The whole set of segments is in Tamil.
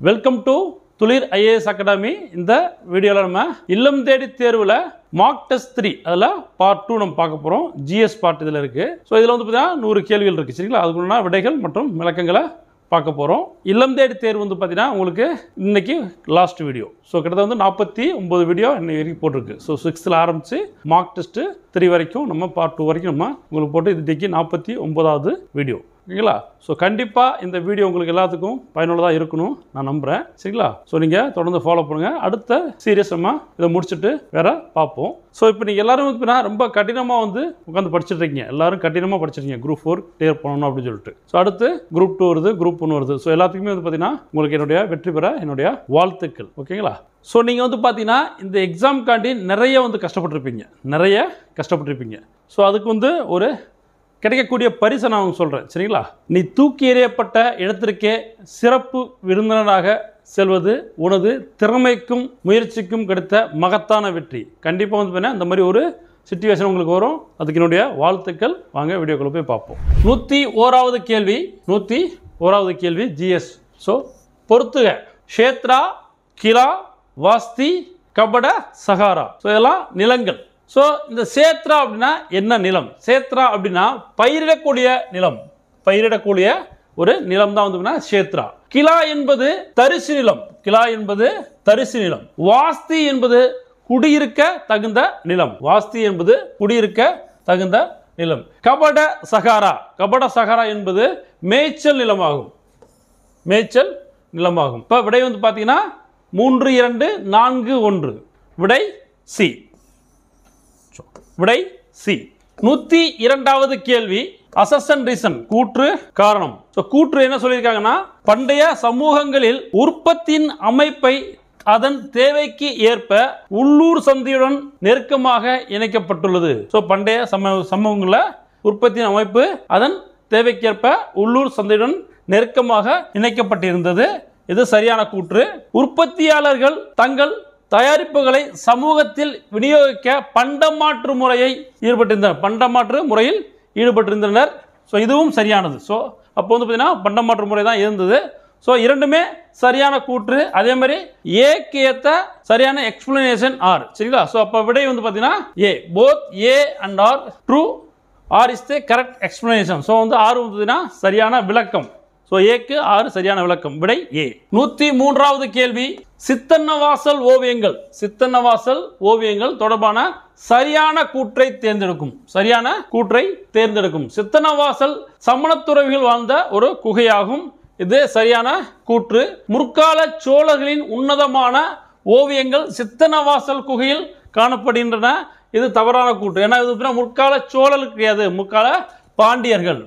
வெல்கம் டு துளிர் IAS அகாடமி. இந்த வீடியோவில் நம்ம இல்லம் தேடி தேர்வில் மார்க் டெஸ்ட் 3 அதில் பார்ட் 2 நம்ம பார்க்க போகிறோம். GS பார்ட் இதில் இருக்குது. ஸோ இதில் வந்து பார்த்தீங்கன்னா 100 கேள்விகள் இருக்குது. சரிங்களா? அதுக்குள்ள விடைகள் மற்றும் விளக்கங்களை பார்க்க போகிறோம். இல்லம் தேடி தேர்வு வந்து பார்த்தீங்கன்னா உங்களுக்கு இன்னைக்கு லாஸ்ட் வீடியோ. ஸோ கிட்டத்தட்ட வந்து 49 வீடியோ இன்னைக்கு வரைக்கும் போட்டிருக்கு. ஸோ 6th ஆரம்பித்து மார்க் டெஸ்ட்டு 3 வரைக்கும் நம்ம பார்ட் 2 வரைக்கும் நம்ம உங்களுக்கு போட்டு இதுக்கு 49வது வீடியோ. ஓகேங்களா? ஸோ கண்டிப்பாக இந்த வீடியோ உங்களுக்கு எல்லாத்துக்கும் பயனுள்ளதாக இருக்கணும் நான் நம்புகிறேன். சரிங்களா? ஸோ நீங்கள் தொடர்ந்து ஃபாலோ பண்ணுங்கள். அடுத்த சீரியஸ் நம்ம இதை முடிச்சுட்டு வேற பார்ப்போம். ஸோ இப்போ நீங்கள் எல்லாரும் வந்து ரொம்ப கடினமாக வந்து உட்காந்து படிச்சுட்டு இருக்கீங்க. எல்லாரும் கடினமாக படிச்சிருக்கீங்க குரூப் 4 கிளியர் பண்ணணும் அப்படின்னு சொல்லிட்டு. ஸோ அடுத்து குரூப் 2 வருது, குரூப் 1 வருது. ஸோ எல்லாத்துக்குமே வந்து பார்த்தீங்கன்னா உங்களுக்கு என்னுடைய வெற்றி பெற என்னுடைய வாழ்த்துக்கள். ஓகேங்களா? ஸோ நீங்கள் வந்து பார்த்தீங்கன்னா இந்த எக்ஸாம்காண்டி நிறைய வந்து கஷ்டப்பட்டிருப்பீங்க. ஸோ அதுக்கு வந்து ஒரு கிடைக்கக்கூடிய பரிசை நான் உங்களுக்கு சொல்கிறேன். சரிங்களா? நீ தூக்கி எறியப்பட்ட இடத்திற்கே சிறப்பு விருந்தினராக செல்வது உனது திறமைக்கும் முயற்சிக்கும் கிடைத்த மகத்தான வெற்றி. கண்டிப்பாக வந்து பார்த்தீங்கன்னா இந்த மாதிரி ஒரு சிச்சுவேஷன் உங்களுக்கு வரும். அதுக்கு என்னுடைய வாழ்த்துக்கள். வாங்க வீடியோக்குள்ள போய் பார்ப்போம். 101வது கேள்வி GS. ஸோ பொறுத்துக. க்ஷேத்ரா, கிலா, வாஸ்தி, கபட, சகாரா. ஸோ இதெல்லாம் நிலங்கள். ஸோ இந்த சேத்ரா அப்படின்னா என்ன நிலம்? சேத்ரா அப்படின்னா பயிரிடக்கூடிய ஒரு நிலம் தான் வந்து சேத்ரா. கிலா என்பது தரிசு நிலம். வாஸ்தி என்பது குடியிருக்க தகுந்த நிலம். கபட சகாரா என்பது மேய்ச்சல் நிலமாகும். இப்போ விடை வந்து பார்த்தீங்கன்னா 3, 2, 4, 1. விடை சி. 102வது கேள்வி அசர்ஷன் ரீசன், கூற்று காரணம். கூற்று என்ன சொல்லியிருக்காங்கன்னா, பண்டைய சமூகங்களில் உற்பத்தியின் அமைப்பை அதன் தேவைக்கு ஏற்ப உள்ளூர் சந்தையுடன் நெருக்கமாக இணைக்கப்பட்டுள்ளது. பண்டைய சமூகங்களில் உற்பத்தியின் அமைப்பு அதன் தேவைக்கேற்ப உள்ளூர் சந்தையுடன் நெருக்கமாக இணைக்கப்பட்டிருந்தது. இது சரியான கூற்று. உற்பத்தியாளர்கள் தங்கள் தயாரிப்புகளை சமூகத்தில் விநியோகிக்க பண்டமாற்று முறையில் ஈடுபட்டிருந்தனர். ஸோ இதுவும் சரியானது. ஸோ அப்போ வந்து பார்த்தீங்கன்னா பண்டமாற்று முறை தான் இருந்தது. ஸோ இரண்டுமே சரியான கூற்று. அதே மாதிரி ஏக்கு ஏற்ற சரியான எக்ஸ்பிளனேஷன் ஆர். சரிங்களா? ஸோ அப்போ விடை வந்து பார்த்தீங்கன்னா A. Both A and R true. R is the correct explanation. So வந்து ஆர் வந்து சரியான விளக்கம். ஸோ ஏக்கு 6 சரியான விளக்கம். விடை ஏ. 103வது கேள்வி சித்தன்னவாசல் ஓவியங்கள் தொடர்பான சரியான கூற்றை தேர்ந்தெடுக்கும். சித்தன்னவாசல் சமணத்துறவிகள் வாழ்ந்த ஒரு குகையாகும். இது சரியான கூற்று. முற்கால சோழர்களின் உன்னதமான ஓவியங்கள் சித்தன்னவாசல் குகையில் காணப்படுகின்றன. இது தவறான கூற்று. ஏன்னா இது முற்கால சோழர்கள் கிடையாது, முற்கால பாண்டியர்கள்.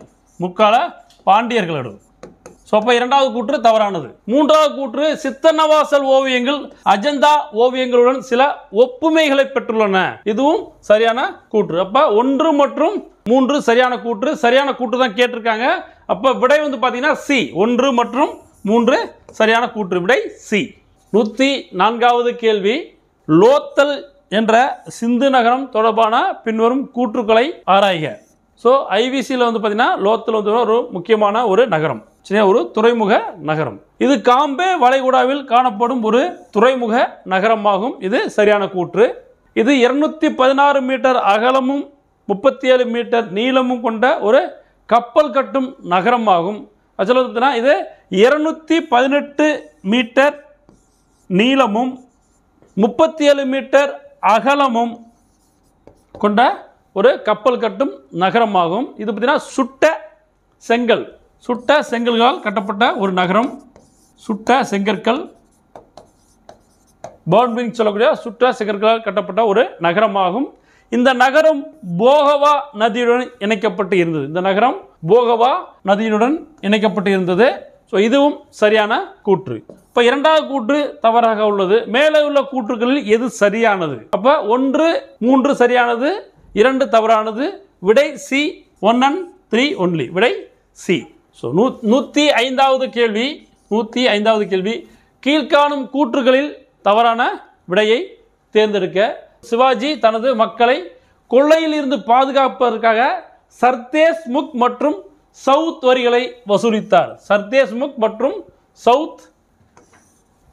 ஸோ அப்போ 2வது கூற்று தவறானது. 3வது கூற்று சித்தன்னவாசல் ஓவியங்கள் அஜந்தா ஓவியங்களுடன் சில ஒப்புமைகளை பெற்றுள்ளன. இதுவும் சரியான கூற்று. அப்போ 1 மற்றும் 3 சரியான கூற்று தான் கேட்டிருக்காங்க. அப்போ விடை வந்து பார்த்தீங்கன்னா சி. 1 மற்றும் 3 சரியான கூற்று. விடை சி. 104வது கேள்வி லோத்தல் என்ற சிந்து நகரம் தொடர்பான பின்வரும் கூற்றுக்களை ஆராய்க. ஸோ ஐவிசியில் வந்து பார்த்தீங்கன்னா லோத்தல் வந்து ஒரு முக்கியமான ஒரு நகரம். ஒரு துறைமுக நகரம். இது காம்பே வளைகுடாவில் காணப்படும் ஒரு துறைமுக நகரமாகும். இது சரியான கூற்று. இது 216 மீட்டர் அகலமும் 37 மீட்டர் நீளமும் கொண்ட ஒரு கப்பல் கட்டும் நகரமாகும். இது 218 மீட்டர் நீளமும் 37 மீட்டர் அகலமும் கொண்ட ஒரு கப்பல் கட்டும் நகரமாகும். இது பார்த்தீங்கன்னா சுட்ட செங்கல்களால் கட்டப்பட்ட ஒரு நகரம். சுட்ட செங்கற்கள் சொல்லக்கூடிய சுட்ட செங்கற்களால் கட்டப்பட்ட ஒரு நகரமாகும். இந்த நகரம் போகவா நதியுடன் இணைக்கப்பட்டு இருந்தது. ஸோ இதுவும் சரியான கூற்று. இப்போ 2வது கூற்று தவறாக உள்ளது. மேலே உள்ள கூற்றுகளில் எது சரியானது? அப்போ 1, 3 சரியானது, 2 தவறானது. விடை சி. 1 and 3 only. விடை சி. ஸோ 105வது கேள்வி கீழ்காணும் கூற்றுகளில் தவறான விடையை தேர்ந்தெடுக்க. சிவாஜி தனது மக்களை கொள்ளையில் இருந்து பாதுகாப்பதற்காக சர்தேஷ்முக் மற்றும் சவுத் வரிகளை வசூலித்தார். சர்தேஷ்முக் மற்றும் சவுத்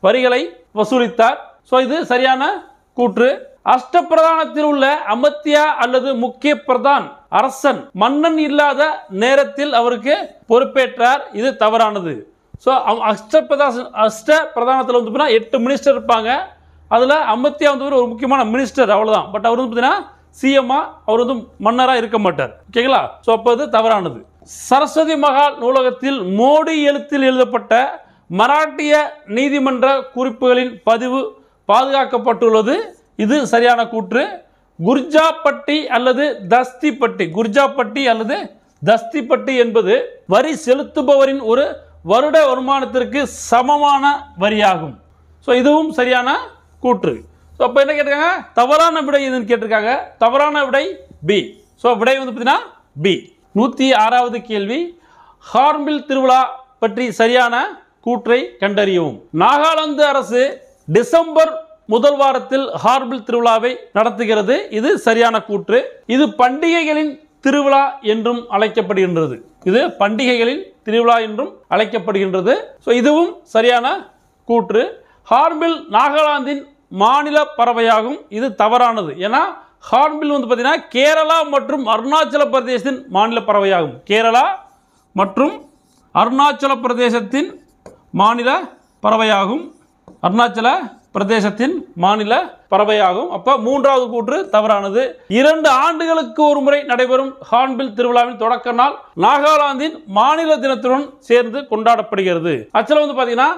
வரிகளை வசூலித்தார். ஸோ இது சரியான கூற்று. அஷ்டபிரதானத்தில் உள்ள அமத்தியா அல்லது முக்கிய பிரதான் அரசன் மன்னன் இல்லாத நேரத்தில் அவருக்கு பொறுப்பேற்றார். இது தவறானது. ஸோ அஷ்ட பிரதானத்தில் வந்து 8 மினிஸ்டர் இருப்பாங்க. அதில் அமத்தியா வந்து ஒரு முக்கியமான மினிஸ்டர், அவ்வளோதான். பட் அவர் வந்து பார்த்தீங்கன்னா சிஎம்மா, அவர் வந்து மன்னராக இருக்க மாட்டார். ஓகேங்களா? ஸோ அப்போ அது தவறானது. சரஸ்வதி மகால் நூலகத்தில் மோடி எழுத்தில் எழுதப்பட்ட மராட்டிய நீதிமன்ற குறிப்புகளின் பதிவு பாதுகாக்கப்பட்டுள்ளது. இது சரியான கூற்று. குர்ஜாப்பட்டி அல்லது தஸ்திப்பட்டி, குர்ஜாப்பட்டி அல்லது தஸ்திப்பட்டி என்பது வரி செலுத்துபவரின் ஒரு வருட வருமானத்திற்கு சமமான வரியாகும். ஸோ இதுவும் சரியான கூற்று. ஸோ அப்போ என்ன கேட்டிருக்காங்க? தவறான விடை எதுன்னு கேட்டிருக்காங்க. தவறான விடை பி. ஸோ விடை வந்து பார்த்தீங்கன்னா பி. 106வது கேள்வி, ஹார்ன்பில் திருவிழா பற்றி சரியான கூற்றை கண்டறியவும். நாகாலாந்து அரசு டிசம்பர் முதல் வாரத்தில் ஹார்ன்பில் திருவிழாவை நடத்துகிறது. இது சரியான கூற்று. இது பண்டிகைகளின் திருவிழா என்றும் அழைக்கப்படுகின்றது. இது பண்டிகைகளின் திருவிழா என்றும் அழைக்கப்படுகின்றது. ஸோ இதுவும் சரியான கூற்று. ஹார்ன்பில் நாகாலாந்தின் மாநில பறவையாகும். இது தவறானது. ஏன்னா ஹார்ன்பில் வந்து பார்த்தீங்கன்னா கேரளா மற்றும் அருணாச்சல பிரதேசத்தின் மாநில பறவையாகும். கேரளா மற்றும் அருணாச்சல பிரதேசத்தின் மாநில பறவையாகும். அருணாச்சல பிரதேசத்தின் மாநில பறவையாகும். அப்ப மூன்றாவது கூற்று தவறானது. 2 ஆண்டுகளுக்கு ஒரு முறை நடைபெறும் ஹார்ன்பில் திருவிழாவின் தொடக்க நாள் நாகாலாந்தின் மாநில தினத்துடன் சேர்ந்து கொண்டாடப்படுகிறது. ஆக்சுவலா வந்து பாத்தீங்கன்னா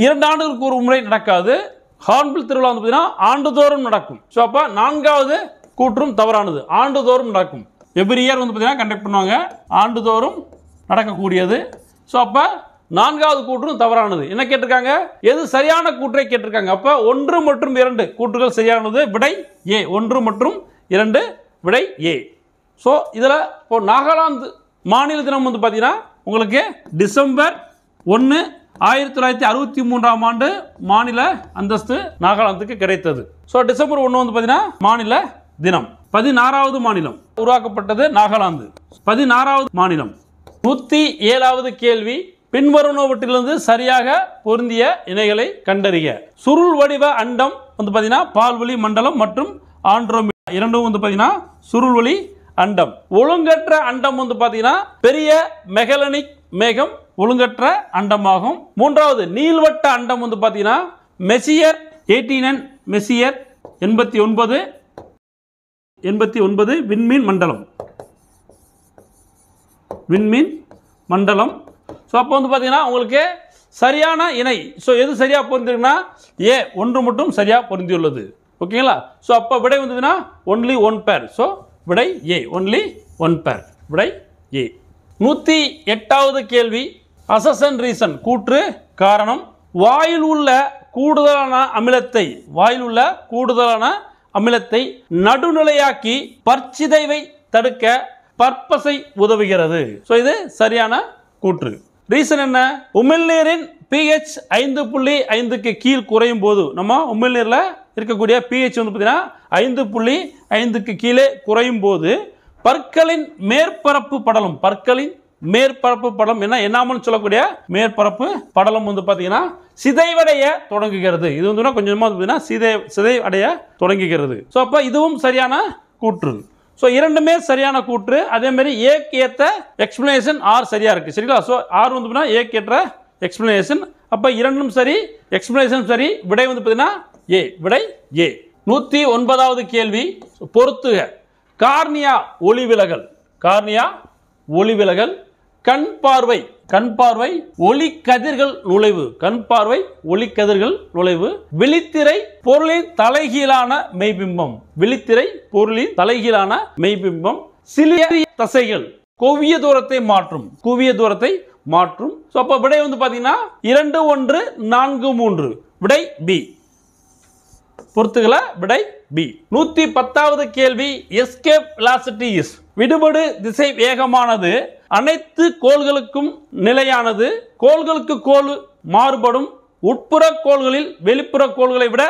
2 ஆண்டுகளுக்கு ஒரு முறை நடக்காது. ஹார்ன்பில் திருவிழா வந்து பாத்தீங்கன்னா ஆண்டுதோறும் நடக்கும். ஸோ அப்ப 4வது கூற்றும் தவறானது. ஆண்டுதோறும் நடக்கும். எவ்ரி இயர் வந்து பாத்தீங்கன்னா கண்டக்ட் பண்ணுவாங்க. ஆண்டுதோறும் நடக்கக்கூடியது. ஸோ அப்ப 4வது கூற்றும் தவறானது. என்ன கேட்டிருக்காங்க? எது சரியான கூற்றை கேட்டிருக்காங்க. அப்ப 1 மற்றும் 2 கூற்றுகள் சரியானது. விடை ஏ. 1 மற்றும் 2 விடை ஏ. ஸோ இதில் இப்போ நாகாலாந்து மாநில தினம் வந்து பார்த்தீங்கன்னா உங்களுக்கு டிசம்பர் 1 1963ஆம் ஆண்டு மாநில அந்தஸ்து நாகாலாந்துக்கு கிடைத்தது. ஸோ டிசம்பர் 1 வந்து பார்த்தீங்கன்னா மாநில தினம். 16வது மாநிலம் உருவாக்கப்பட்டது நாகாலாந்து. 16வது மாநிலம். 107வது கேள்வி, பின்வருவனவற்றிலிருந்து சரியாக பொருந்திய இணைகளை கண்டறிய. சுருள் வடிவ அண்டம் வந்து பார்த்தீங்கன்னா பால்வெளி மண்டலம் மற்றும் ஆண்ட்ரோமீடா இரண்டும் வந்து பார்த்தீங்கன்னா சுருள்வெளி அண்டம். ஒழுங்கற்ற அண்டம் வந்து பார்த்தீங்கன்னா பெரிய மெகலனிக் மேகம் ஒழுங்கற்ற அண்டமாகும். 3வது நீள்வட்ட அண்டம் வந்து பார்த்தீங்கன்னா மெசியர் 89 மெசியர் 89 விண்மீன் மண்டலம். விண்மீன் மண்டலம். ஸோ அப்போ வந்து பார்த்தீங்கன்னா உங்களுக்கு சரியான இணை. ஸோ எது சரியாக பொருந்திருக்குன்னா ஏ 1 மட்டும் சரியாக பொருந்தியுள்ளது. ஓகேங்களா? ஸோ அப்போ விடை வந்ததுன்னா ஒன்லி 1 பேர். ஸோ விடை ஏ. ஒன்லி 1 பேர். விடை ஏ. 108வது கேள்வி, அசசன் ரீசன் கூற்று காரணம். வாயில் உள்ள கூடுதலான அமிலத்தை நடுநிலையாக்கி பற்சிதைவை தடுக்க பற்பசை உதவுகிறது. ஸோ இது சரியான கூற்று. ரீசன் என்ன? உமிழ்நீரின் pH 5.5க்கு கீழ் குறையும் போது, நம்ம உமிழ்நீரில் இருக்கக்கூடிய pH வந்து பார்த்தீங்கன்னா 5.5க்கு கீழே குறையும் போது பற்களின் மேற்பரப்பு படலம் என்ன என்னாமல் சொல்லக்கூடிய மேற்பரப்பு படலம் வந்து பார்த்தீங்கன்னா சிதைவடைய தொடங்குகிறது. இது வந்து கொஞ்சமாக பார்த்தீங்கன்னா சிதைவடைய தொடங்குகிறது. ஸோ அப்போ இதுவும் சரியான கூற்று. ஸோ இரண்டுமே சரியான கூற்று. அதே மாதிரி ஏக்கு ஏற்ற எக்ஸ்பிளனேஷன் ஆர் சரியா இருக்கு. சரிங்களா? ஸோ ஆர் வந்து ஏக்கு ஏற்ற எக்ஸ்பிளனேஷன். அப்போ இரண்டும் சரி, எக்ஸ்பிளனேஷன் சரி. விடை வந்து பார்த்தீங்கன்னா ஏ. விடை ஏ. 109வது கேள்வி, பொறுத்துக. கார்னியா ஒளிவிலகல், கண் பார்வை ஒளிக்கதிர்கள் நுழைவு, விழித்திரை பொருளின் தலைகீழான மெய்பிம்பம், சிலிய தசைகள் குவிய தூரத்தை மாற்றும். சோ அப்ப விடை வந்து பாத்தீங்கன்னா 2 1 4 3. விடை பி. பொறுத்துகள விடை பி. 110வது கேள்வி, எஸ்கேப் வெலாசிட்டி இஸ். விடுபடு திசை வேகமானது அனைத்து கோள்களுக்கும் நிலையானது. கோள்களுக்கு கோள் மாறுபடும். உட்புற கோள்களில் வெளிப்புற கோள்களை விட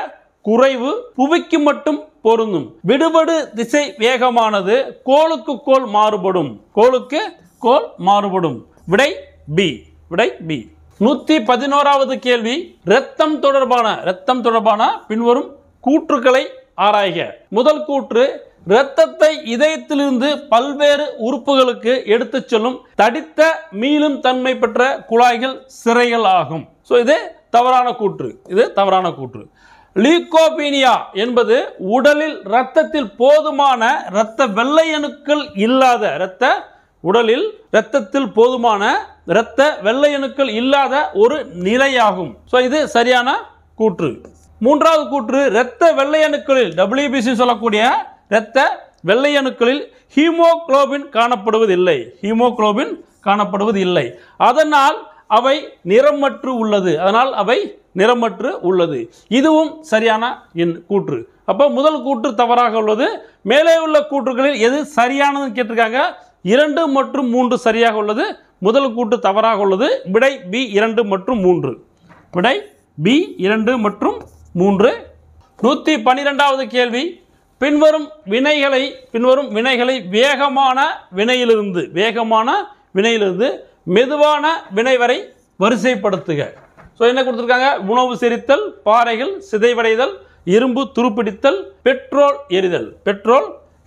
குறைவு. புவிக்கு மட்டும் பொருந்தும். விடுபடு திசை வேகமானது கோளுக்கு கோள் மாறுபடும். விடை பி. 111வது கேள்வி இரத்தம் தொடர்பான பின்வரும் கூற்றுக்களை ஆராய்க. முதல் கூற்று, இரத்தத்தை இதயத்திலிருந்து பல்வேறு உறுப்புகளுக்கு எடுத்துச் செல்லும் தடித்த மீளும் தன்மை பெற்ற குழாய்கள் சிரைகள் ஆகும். இது தவறான கூற்று. லீகோபீனியா என்பது உடலில் இரத்தத்தில் போதுமான இரத்த வெள்ளை அணுக்கள் இல்லாத ஒரு நிலையாகும். இது சரியான கூற்று. மூன்றாவது கூற்று, இரத்த வெள்ளை அணுக்களில் WBC சொல்லக்கூடிய இரத்த வெள்ளை அணுக்களில் ஹீமோகுளோபின் காணப்படுவதில்லை. அதனால் அவை நிறமற்று உள்ளது. இதுவும் சரியான கூற்று. அப்ப முதல் கூற்று தவறாக உள்ளது. மேலே உள்ள கூற்றுகளில் எது சரியானது கேட்டிருக்காங்க. 2 மற்றும் 3 சரியாக உள்ளது. முதல் கூற்று தவறாக உள்ளது. விடை B 2 மற்றும் 3. 112வது கேள்வி, பின்வரும் வினைகளை வேகமான வினையிலிருந்து மெதுவான வினை வரை வரிசைப்படுத்துக. என்ன கொடுத்திருக்காங்க? உணவு செரித்தல், பாறைகள் சிதைவடைதல், இரும்பு துருப்பிடித்தல், பெட்ரோல்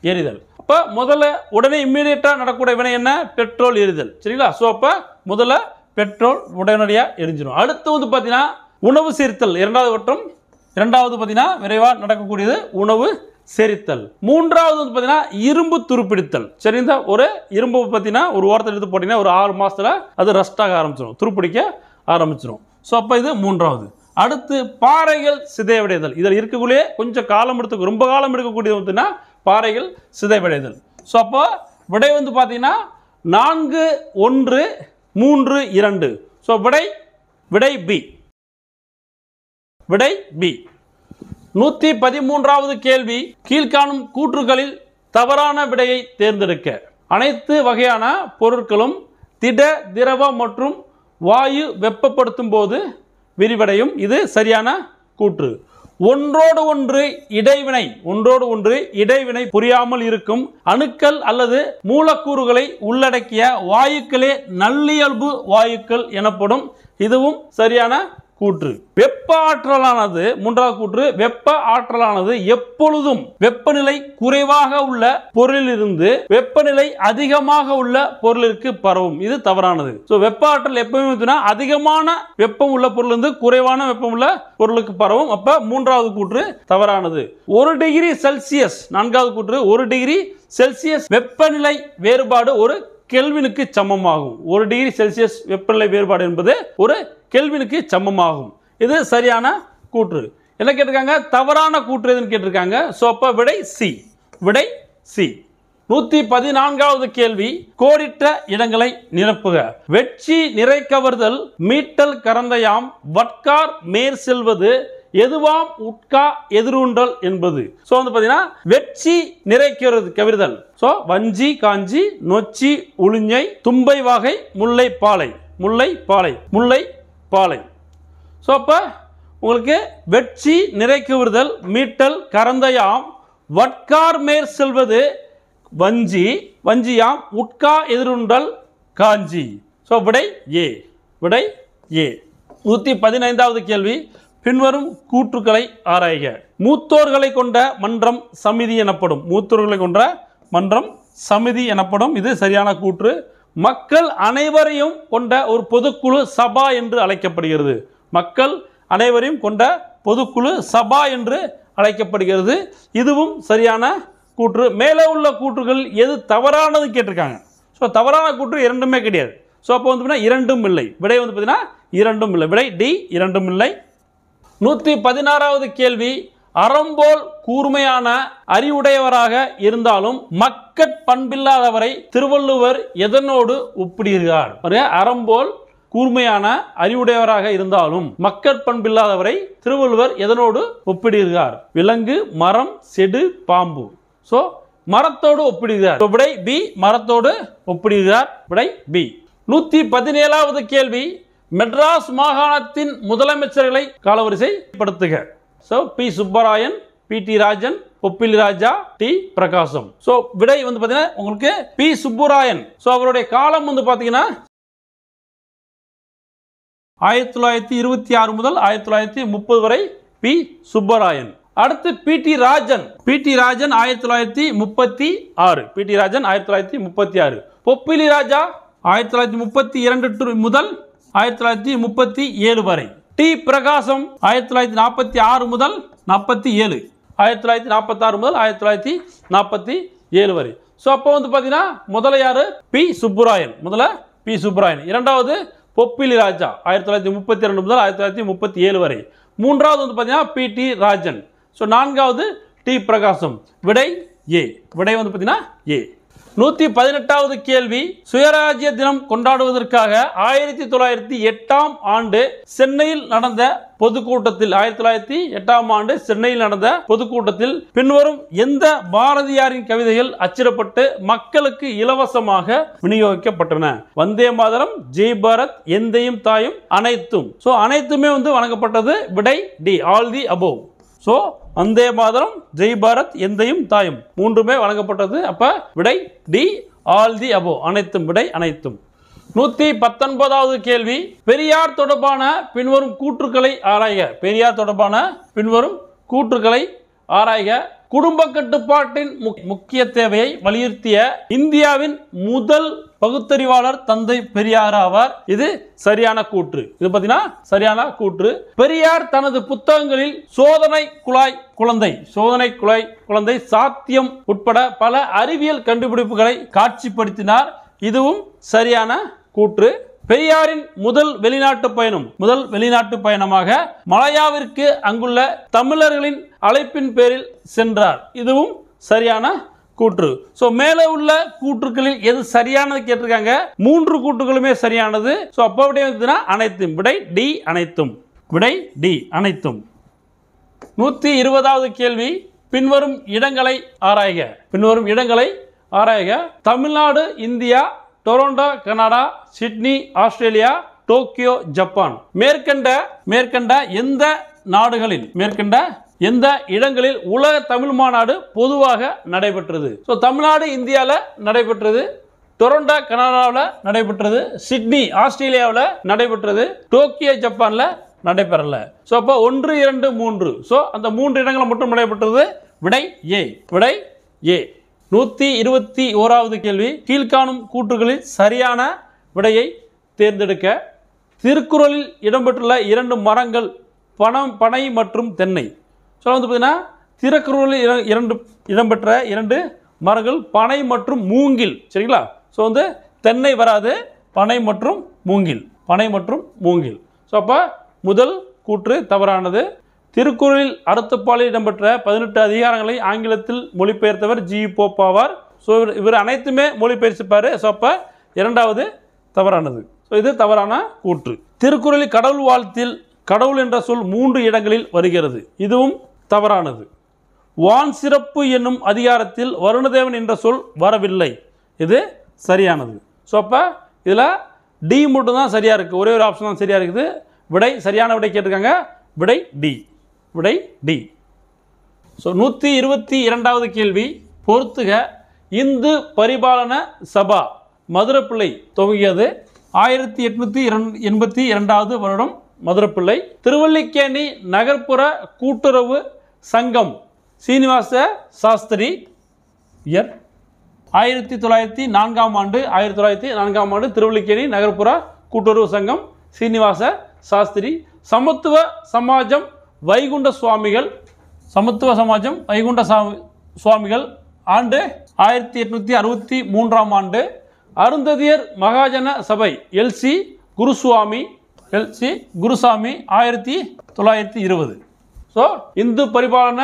எரிதல். அப்ப முதல்ல உடனே இம்மீடியட்டா நடக்கூடிய வினை என்ன? பெட்ரோல் எரிதல். சரிங்களா? அப்ப முதல்ல பெட்ரோல் உடனடியா எரிஞ்சிடும். அடுத்து பாத்தீங்கன்னா உணவு செரித்தல் இரண்டாவது பாத்தீங்கன்னா விரைவா நடக்கக்கூடியது உணவு செரித்தல். மூன்றாவது பாத்தீங்கன்னா இரும்பு துருப்பிடித்தல். சரிங்களா? ஒரு இரும்பு பாத்தீங்கன்னா ஒரு ஓரத்தில் எடுத்து போட்டீங்கன்னா ஒரு 6 மாசத்துல அது ரஸ்ட் ஆக ஆரம்பிச்சிடும், துருப்பிடிக்க ஆரம்பிச்சிடும். அப்ப இது மூன்றாவது. அடுத்து பாறைகள் சிதைவடைதல். இதில் இருக்கக்கூடிய கொஞ்சம் காலம் ரொம்ப காலம் எடுக்கக்கூடியது பாறைகள் சிதைவடைதல். அப்போ விடை பாத்தீங்கன்னா 4 1 3 2. விடை B. 113வது கேள்வி, கீழ்காணும் கூற்றுகளில் தவறான விடையை தேர்ந்தெடுக்க. அனைத்து வகையான பொருட்களும் திட, திரவ மற்றும் வாயு வெப்பப்படுத்தும் போது விரிவடையும். இது சரியான கூற்று. ஒன்றோடு ஒன்று இடைவினை புரியாமல் இருக்கும் அணுக்கள் அல்லது மூலக்கூறுகளை உள்ளடக்கிய வாயுக்களே நல்லியல்பு வாயுக்கள் எனப்படும். இதுவும் சரியான கூற்று. வெப்ப ஆற்றலானது, மூன்றாவது கூற்று, வெப்ப ஆற்றலானது எப்பொழுதும் வெப்பநிலை குறைவாக உள்ள பொருளிலிருந்து வெப்பநிலை அதிகமாக உள்ள பொருளிற்கு பரவும். இது தவறானது. வெப்ப ஆற்றல் எப்பவுமே அதிகமான வெப்பம் உள்ள பொருளிலிருந்து குறைவான வெப்பம் உள்ள பொருளுக்கு பரவும். அப்ப மூன்றாவது கூற்று தவறானது. 1 டிகிரி செல்சியஸ், நான்காவது கூற்று, 1 டிகிரி செல்சியஸ் வெப்பநிலை வேறுபாடு ஒரு கெல்வினுக்கு சமமாகும். 1 டிகிரி செல்சியஸ் வெப்பநிலை வேறுபாடு என்பது ஒரு கெல்வினுக்கு சமமாகும். இது சரியான கூற்று. என்ன கேட்டிருக்காங்க? தவறான கூற்று எதுன்னு கேட்டிருக்காங்க. அப்ப விடை சி. 114வது கேள்வி, கோடிட்ட இடங்களை நிரப்புக. வெட்சி நிறை கவர்தல், மீட்டல் கரந்தையாம், வட்கார் மேற் செல்வது, எதுவாம் உட்கா எதிரூண்டல் என்பது. பாத்தீங்கன்னா வெட்சி நிறை கவிர்தல். வஞ்சி, காஞ்சி, நொச்சி, உளுஞ்சை, தும்பை வாகை, முல்லை பாலை. அப்ப உங்களுக்கு வெட்சி நிறை கவிர்தல், மீட்டல் கரந்தையாம், வட்கார் மேற் செல்வது வஞ்சியாம், உட்கா எதிரூண்டல் காஞ்சி. விடை ஏ. 115வது கேள்வி, பின்வரும் கூற்றுக்களை ஆராய்க. மூத்தோர்களை கொண்ட மன்றம் சமிதி எனப்படும். இது சரியான கூற்று. மக்கள் அனைவரையும் கொண்ட ஒரு பொதுக்குழு சபா என்று அழைக்கப்படுகிறது. இதுவும் சரியான கூற்று. மேலே உள்ள கூற்றுகள் எது தவறானது கேட்டிருக்காங்க. தவறான கூற்று இரண்டுமே கிடையாது. அப்போ இரண்டும் இல்லை. விடை பார்த்தீங்கன்னா இரண்டும் இல்லை. விடை டி, இரண்டும் இல்லை. 116வது கேள்வி, அறம்போல் கூர்மையான அறிவுடையவராக இருந்தாலும் மக்கட் பண்பில்லாதவரை திருவள்ளுவர் எதனோடு ஒப்பிடுகிறார்? அறம்போல் கூர்மையான அறிவுடையவராக இருந்தாலும் மக்கட் பண்பில்லாதவரை திருவள்ளுவர் எதனோடு ஒப்பிடுகிறார்? விலங்கு, மரம், செடு, பாம்பு. மரத்தோடு ஒப்பிடுகிறார். விடை பி, மரத்தோடு ஒப்பிடுகிறார். விடை பி. 117வது கேள்வி, மெட்ராஸ் மாகாணத்தின் முதலமைச்சர்களை காலவரிசைப்படுத்துக. P Subbarayan, PT. Rajan, Bobbili Raja, T. Prakasam. விடை பாத்தீங்கன்னா உங்களுக்கு பி சுப்புராயன். அவருடைய காலம் பாத்தீங்கன்னா 1926 முதல் 1930 வரை பி சுப்பராயன். அடுத்து பிடி ராஜன். பிடி ராஜன் 1936. பிடி ராஜன் 1936. பொப்பிலி ராஜா 1932 முதல் 1937 வரை. டி பிரகாசம் 1946 முதல் 47. 1946 முதல் 1947 வரை. ஸோ அப்போ வந்து பார்த்தீங்கன்னா முதல்ல யாரு? பி சுப்புராயன். முதல்ல பி சுப்புராயன். இரண்டாவது பொப்பிலி ராஜா 1932 முதல் 1937 வரை. மூன்றாவது வந்து பார்த்தீங்கன்னா பிடி ராஜன். ஸோ நான்காவது டி பிரகாசம். விடை ஏ. விடை வந்து பார்த்தீங்கன்னா ஏ. 118வது கேள்வி. சுயராஜ்ய தினம் கொண்டாடுவதற்காக 1908ஆம் ஆண்டு சென்னையில் நடந்த பொதுக்கூட்டத்தில் 1908ஆம் ஆண்டு சென்னையில் நடந்த பொதுக்கூட்டத்தில் பின்வரும் எந்த பாரதியாரின் கவிதைகள் அச்சிடப்பட்டு மக்களுக்கு இலவசமாக விநியோகிக்கப்பட்டன? வந்தே மாதரம், ஜெய் பாரத், எந்தையும் தாயும், அனைத்தும். ஸோ அனைத்துமே வந்து வழங்கப்பட்டது. விடை D, all the above. So Vande Mataram, Jai Bharat, எந்தையும் தாயும் மூன்றுமே வழங்கப்பட்டது. அப்ப விடை டி, ஆல் தி அபோவ். அனைத்தும். விடை அனைத்தும். 119வது கேள்வி. பெரியார் தொடர்பான பின்வரும் கூற்றுக்களை ஆராய்க. பெரியார் தொடர்பான பின்வரும் கூற்றுக்களை ஆராய்க. குடும்ப கட்டுப்பாட்டின் முக்கிய தேவையை வலியுறுத்திய இந்தியாவின் முதல் பகுத்தறிவாளர் தந்தை பெரியார் ஆவார். இது சரியான கூற்று. இது பார்த்தீங்கன்னா சரியான கூற்று. பெரியார் தனது புத்தகங்களில் சோதனை குழாய் குழந்தை சாத்தியம் உட்பட பல அறிவியல் கண்டுபிடிப்புகளை காட்சிப்படுத்தினார். இதுவும் சரியான கூற்று. பெரியாரின் முதல் வெளிநாட்டு பயணமாக மலாயாவிற்கு அங்குள்ள தமிழர்களின் அழைப்பின் பேரில் சென்றார். இதுவும் சரியான கூற்று. ஸோ மேலே உள்ள கூற்றுக்களில் எது சரியானது கேட்டிருக்காங்க. 3 கூற்றுகளுமே சரியானது. ஸோ அப்போ விடை வந்து அனைத்தும். விடை டி, அனைத்தும். விடை டி, அனைத்தும். 120வது கேள்வி. பின்வரும் இடங்களை ஆராய்க. Tamil Nadu India, Toronto Canada, Sydney Australia, Tokyo Japan. மேற்கண்ட எந்த இடங்களில் உலக தமிழ் மாநாடு பொதுவாக நடைபெற்றது? ஸோ தமிழ்நாடு இந்தியாவில் நடைபெற்றது, டொரண்டோ கனடாவில் நடைபெற்றது, சிட்னி ஆஸ்திரேலியாவில் நடைபெற்றது, டோக்கியோ ஜப்பானில் நடைபெறல. ஸோ அப்போ 1, 2, 3. ஸோ அந்த 3 இடங்களில் மட்டும் நடைபெற்றது. விடை ஏ. விடை ஏ. 121வது கேள்வி. கீழ்காணும் கூற்றுகளில் சரியான விடையை தேர்ந்தெடுக்க. திருக்குறளில் இடம்பெற்றுள்ள 2 மரங்கள் பனை மற்றும் தென்னை. ஸோ வந்து பார்த்தீங்கன்னா திருக்குறளில் இடம்பெற்ற 2 மரங்கள் பனை மற்றும் மூங்கில். சரிங்களா? ஸோ வந்து தென்னை வராது, பனை மற்றும் மூங்கில். ஸோ அப்போ முதல் கூற்று தவறானது. திருக்குறளில் அறத்துப்பாலில் இடம்பெற்ற 18 அதிகாரங்களை ஆங்கிலத்தில் மொழிபெயர்த்தவர் ஜி போப் ஆவார். ஸோ இவர் அனைத்துமே மொழிபெயர்ச்சிப்பார். ஸோ அப்போ இரண்டாவது தவறானது. ஸோ இது தவறான கூற்று. திருக்குறளில் கடவுள் வாழ்த்தில் கடவுள் என்ற சொல் 3 இடங்களில் வருகிறது. இதுவும் தவறானது. வான் சிறப்பு என்னும் அதிகாரத்தில் வருணதேவன் என்ற சொல் வரவில்லை. இது சரியானது. ஸோ அப்போ இதில் டி மட்டும் தான் சரியாக இருக்குது. ஒரே ஒரு ஆப்ஷன் தான் சரியாக இருக்குது. விடை சரியான விடை கேட்டிருக்காங்க. விடை டி. விடை டி. ஸோ 122வது கேள்வி. பொறுத்துக. இந்து பரிபாலன சபா மதுரப்பிள்ளை துவங்கியது. 1882 வருடம் மதுரப்பிள்ளை. திருவல்லிக்கேணி நகர்ப்புற கூட்டுறவு சங்கம் சீனிவாச சாஸ்திரி. இயர் 1904ஆம் ஆண்டு திருவல்லிக்கேணி நகர்ப்புற கூட்டுறவு சங்கம் சீனிவாச சாஸ்திரி. சமத்துவ சமாஜம் வைகுண்ட சுவாமிகள் ஆண்டு 1863ஆம் ஆண்டு. அருந்ததியர் மகாஜன சபை எல்சி குருசாமி 1920. ஸோ இந்து பரிபாலன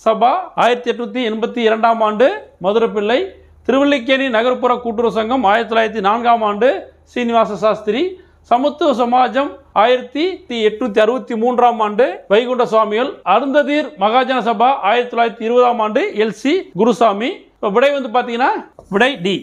சபா 1882ஆம் ஆண்டு மதுரப்பிள்ளை. திருவல்லிக்கேணி நகர்ப்புற கூட்டுறவு சங்கம் 1904ஆம் ஆண்டு சீனிவாச சாஸ்திரி. சமத்துவ சமாஜம் 1863ஆம் ஆண்டு வைகுண்ட சுவாமிகள். அருந்ததியர் மகாஜன சபா 1920ஆம் ஆண்டு எல்சி குருசாமி. விடை வந்து பார்த்தீங்கன்னா விடை டி.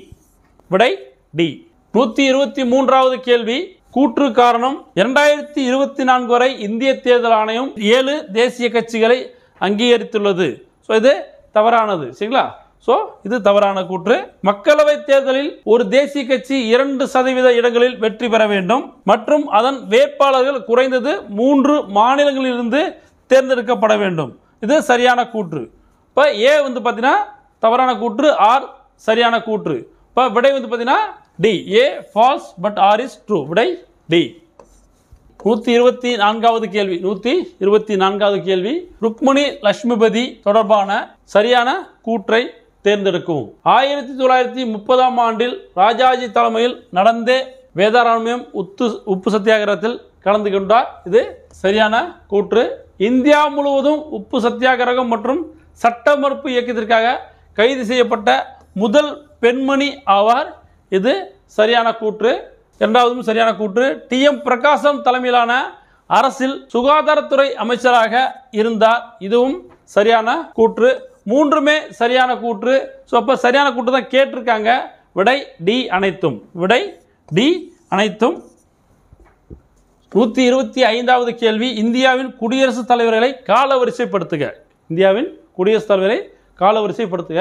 விடை டி. 123வது கேள்வி. கூற்று காரணம். 2024 வரை இந்திய தேர்தல் ஆணையம் 7 தேசிய கட்சிகளை அங்கீகரித்துள்ளது. ஸோ இது தவறானது. சரிங்களா? ஸோ இது தவறான கூற்று. மக்களவை தேர்தலில் ஒரு தேசிய கட்சி 2% இடங்களில் வெற்றி பெற வேண்டும் மற்றும் அதன் வேட்பாளர்கள் குறைந்தது 3 மாநிலங்களிலிருந்து தேர்ந்தெடுக்கப்பட வேண்டும். இது சரியான கூற்று. இப்போ ஏ வந்து பார்த்தீங்கன்னா தவறான கூற்று, ஆர் சரியான கூற்று. இப்போ விடை வந்து பார்த்தீங்கன்னா D, A false but R is true. விடை டி. 124வது கேள்வி 124வது கேள்வி ருக்மணி லட்சுமிபதி தொடர்பான சரியான கூற்றை தேர்ந்தெடுக்கவும். 1930ஆம் ஆண்டில் ராஜாஜி தலைமையில் நடந்த வேதாரண்யம் உப்பு சத்தியாகிரகத்தில் கலந்து கொண்டார். இது சரியான கூற்று. இந்தியா முழுவதும் உப்பு சத்தியாகிரகம் மற்றும் சட்ட மறுப்பு இயக்கத்திற்காக கைது செய்யப்பட்ட முதல் பெண்மணி ஆவார். இது சரியான கூற்று. இரண்டாவதும் சரியான கூற்று. டி.எம். பிரகாசம் தலைமையிலான அரசில் சுகாதாரத்துறை அமைச்சராக இருந்தார். இதுவும் சரியான கூற்று. மூன்றுமே சரியான கூற்று. ஸோ அப்போ சரியான கூற்று தான் கேட்டிருக்காங்க. விடை டி அனைத்தும். விடை டி அனைத்தும். 125வது கேள்வி இந்தியாவின் குடியரசுத் தலைவர்களை காலவரிசைப்படுத்துக. இந்தியாவின் குடியரசுத் தலைவரை காலவரிசைப்படுத்துக.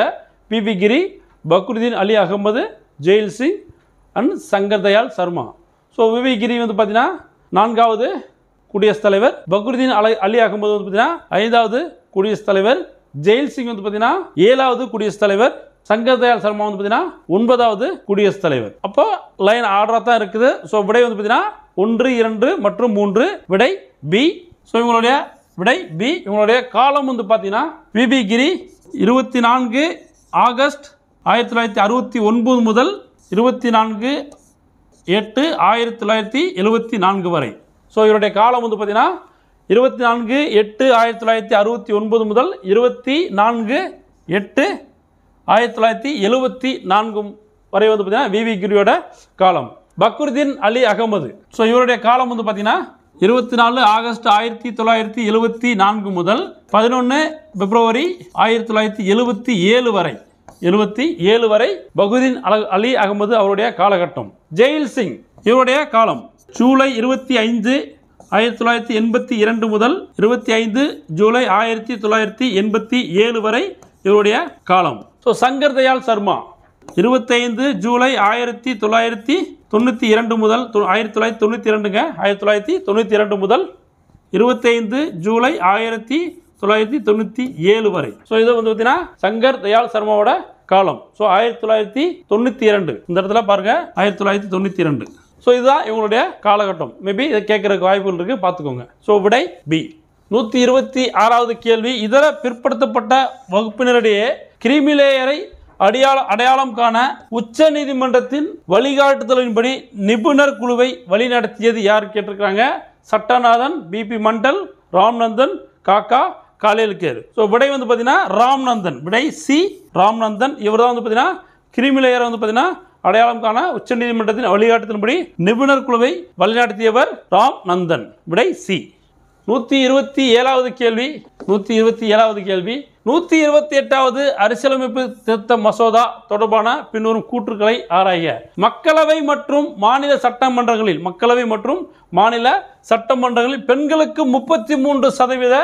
VV. Giri, Fakhruddin Ali Ahmed, Zail Singh and Shankar Dayal Sharma. So VV. Giri வந்து பார்த்தீங்கன்னா 4வது குடியரசுத் தலைவர், பக்ருதீன் அலி அகமது வந்து பார்த்தீங்கன்னா 5வது குடியரசுத் தலைவர், ஜெயில் சிங் வந்து பார்த்தீங்கன்னா 7வது குடியரசுத் தலைவர், சங்கர் தயாள் சர்மா வந்து பார்த்தீங்கன்னா 9வது குடியரசுத் தலைவர். அப்போ லைன் ஆர்டராக தான் இருக்குது. ஸோ விடை வந்து பார்த்தீங்கன்னா 1, 2 மற்றும் 3. விடை பி. ஸோ இவங்களுடைய விடை பி. இவங்களுடைய காலம் வந்து பார்த்தீங்கன்னா பி.பி. கிரி 24 ஆகஸ்ட் 1969 முதல் 24/8/1974 வரை. ஸோ இவருடைய காலம் வந்து பார்த்தீங்கன்னா 24/8/1969 முதல் 24/8/1974 வரை வந்து பார்த்தீங்கன்னா வி.வி. கிரியோட காலம். பக்ருதீன் அலி அகமது, ஸோ இவருடைய காலம் வந்து பார்த்தீங்கன்னா 24 ஆகஸ்ட் 1974 முதல் 11 பிப்ரவரி 1977 வரை. 77 வரை பக்ருதீன் அலி அகமது அவருடைய காலகட்டம். ஜெயில் சிங் இவருடைய காலம் ஜூலை 25 1982 முதல் 25 ஜூலை 1987 வரை இவருடைய காலம். ஸோ சங்கர் தயாள் சர்மா 25 ஜூலை 1992 முதல் 1992 முதல் 25 ஜூலை 1997 வரை. ஸோ இது வந்து பார்த்தீங்கன்னா சங்கர் தயாள் சர்மாவோட காலம். ஸோ 1992 இந்த இடத்துல பாருங்க 1992. ஸோ இதுதான் இவங்களுடைய காலகட்டம். மேபி இதை கேட்கறதுக்கு வாய்ப்புகள் இருக்கு, பார்த்துக்கோங்க. ஸோ விடை பி. 126வது கேள்வி இதர பிற்படுத்தப்பட்ட வகுப்பினரிடையே கிரிமிலேயரை அடையாளம் காண உச்ச நீதிமன்றத்தின் வழிகாட்டுதலின்படி நிபுணர் குழுவை வழிநடத்தியது யார் கேட்டிருக்கிறாங்க. சட்டநாதன், பி.பி. மண்டல், ராம்நந்தன், காக்கா காலேல்கர். ஸோ விடை வந்து பார்த்தீங்கன்னா ராம்நந்தன். விடை சி ராம்நந்தன். இவர் தான் வந்து பார்த்தீங்கன்னா கிரிமிலேயரை வந்து பார்த்தீங்கன்னா அடையாளம் காண உச்ச நீதிமன்றத்தின் வழிகாட்டுதலின்படி நிபுணர் குழுவை வழிநடத்தியவர் ராம்நந்தன். விடை சி. 127வது கேள்வி 127வது கேள்வி 128வது அரசியலமைப்பு திருத்த மசோதா தொடர்பான பின்வரும் கூற்றுக்களை ஆராய. மக்களவை மற்றும் மாநில சட்டமன்றங்களில் பெண்களுக்கு 33%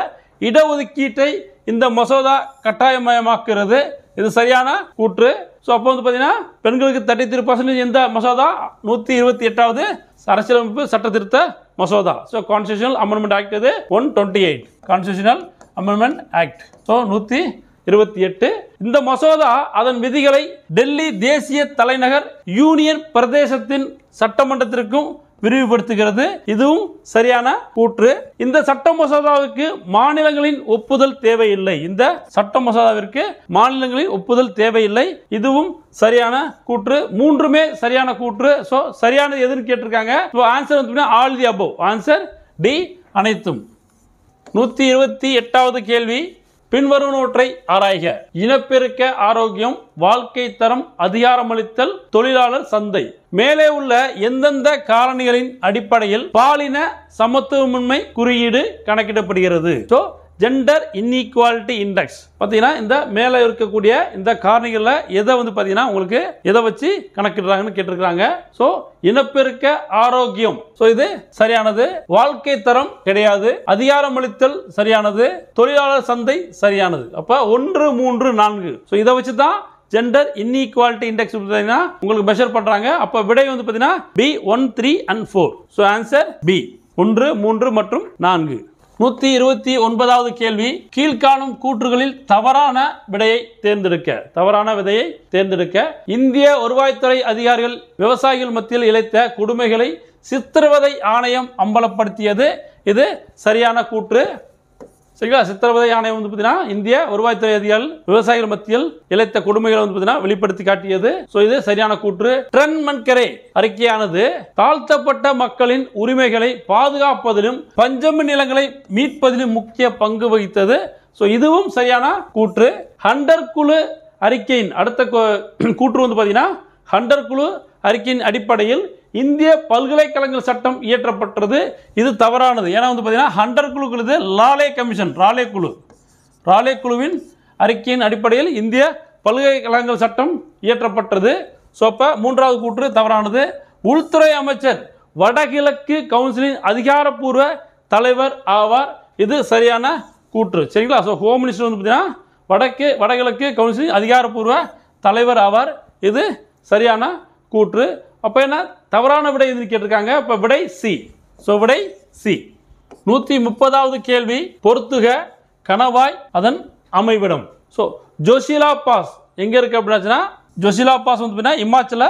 இடஒதுக்கீட்டை இந்த மசோதா கட்டாயமயமாக்குகிறது. இது சரியான கூற்று. ஸோ அப்போ வந்து பார்த்தீங்கன்னா பெண்களுக்கு 33% இந்த மசோதா 128வது அரசியலமைப்பு சட்ட திருத்த மசோதா. ஸோ கான்ஸ்டிடியூஷனல் அமெண்ட்மெண்ட் ஆக்ட் இது 128 கான்ஸ்டிடியூஷனல் அமெண்ட்மெண்ட் ஆக்ட். ஸோ 128 இந்த மசோதா அதன் விதிகளை டெல்லி தேசிய தலைநகர் யூனியன் பிரதேசத்தின் சட்டமன்றத்திற்கும் விரிவுபடுத்துகிறது. இதுவும் சரியான கூற்று. இந்த சட்ட மசோதாவுக்கு மாநிலங்களின் ஒப்புதல் தேவையில்லை. இந்த சட்ட மசோதாவிற்கு மாநிலங்களின் ஒப்புதல் தேவையில்லை. இதுவும் சரியான கூற்று. மூன்றுமே சரியான கூற்று. ஸோ சரியானது எதுன்னு கேட்டிருக்காங்க. ஸோ ஆன்சர் வந்து all the above. Answer D அனைத்தும். 128வது கேள்வி பின்வருவனவற்றை ஆராய்க. இனப்பெருக்க ஆரோக்கியம், வாழ்க்கை தரம், அதிகாரமளித்தல், தொழிலாளர் சந்தை. மேலே உள்ள எந்தெந்த காரணிகளின் அடிப்படையில் பாலின சமத்துவமின்மை குறியீடு கணக்கிடப்படுகிறது? Gender inequality index. பார்த்தீங்கன்னா இந்த மேலே இருக்கக்கூடிய இந்த காரணிகளில் எதை வந்து பார்த்தீங்கன்னா உங்களுக்கு எதை வச்சு கணக்கிடுறாங்கன்னு கேட்டிருக்கிறாங்க. ஸோ இனப்பெருக்க ஆரோக்கியம், ஸோ இது சரியானது. வாழ்க்கை தரம் கிடையாது. அதிகாரமளித்தல் சரியானது. தொழிலாளர் சந்தை சரியானது. அப்போ 1, 3, 4 ஸோ இதை வச்சு தான் ஜெண்டர் இன்இக்வாலிட்டி இண்டெக்ஸ் உங்களுக்கு மெஷர் பண்றாங்க. அப்ப விடை வந்து பாத்தீங்கன்னா B 1, 3 and 4. So answer B 1, 3 மற்றும் 4. 129வது கேள்வி, கீழ்காணும் கூற்றுகளில் தவறான விடையை தேர்ந்தெடுக்க. இந்திய வருவாய்த்துறை அதிகாரிகள் விவசாயிகள் மத்தியில் இழைத்த கொடுமைகளை சித்திரவதை ஆணையம் அம்பலப்படுத்தியது. இது சரியான கூற்று. சரிங்களா? சித்திரவதை ஆணையம் வந்து பார்த்தீங்கன்னா இந்திய வருவாய்த்துறை அதிகாரிகள் விவசாயிகள் மத்தியில் இழைத்த கொடுமைகளை வந்து பார்த்தீங்கன்னா வெளிப்படுத்தி காட்டியது. ஸோ இது சரியான கூற்று. ட்ரென்மன்கரே அறிக்கையானது தாழ்த்தப்பட்ட மக்களின் உரிமைகளை பாதுகாப்பதிலும் பஞ்சமி நிலங்களை மீட்பதிலும் முக்கிய பங்கு வகித்தது. ஸோ இதுவும் சரியான கூற்று. ஹண்டர் குழு அறிக்கையின் அடுத்த கூற்று வந்து பார்த்தீங்கன்னா ஹண்டர் குழு அறிக்கையின் அடிப்படையில் இந்திய பல்கலைக்கழகங்கள் சட்டம் இயற்றப்பட்டது. இது தவறானது. ஏன்னா வந்து பார்த்தீங்கன்னா ஹண்டர் குழு லாலே கமிஷன், ராலே குழுவின் அறிக்கையின் அடிப்படையில் இந்திய பல்கலைக்கழகங்கள் சட்டம் இயற்றப்பட்டது. ஸோ அப்போ மூன்றாவது கூற்று தவறானது. உள்துறை அமைச்சர் வடகிழக்கு கவுன்சிலின் அதிகாரப்பூர்வ தலைவர் ஆவார். இது சரியான கூற்று. சரிங்களா? ஸோ ஹோம் மினிஸ்டர் வந்து பார்த்தீங்கன்னா வடகிழக்கு கவுன்சிலின் அதிகாரப்பூர்வ தலைவர் ஆவார். இது சரியான கூற்று. அப்போ என்ன தவறான விடை கேட்டிருக்காங்க. அப்போ விடை சி. ஸோ விடை சி. 130வது கேள்வி, பொறுத்துக கணவாய் அதன் அமைவிடம். ஸோ ஜோஷிலா பாஸ் எங்க இருக்கு அப்படின்னா, ஜோஷிலா பாஸ் வந்து பார்த்தீங்கன்னா இமாச்சல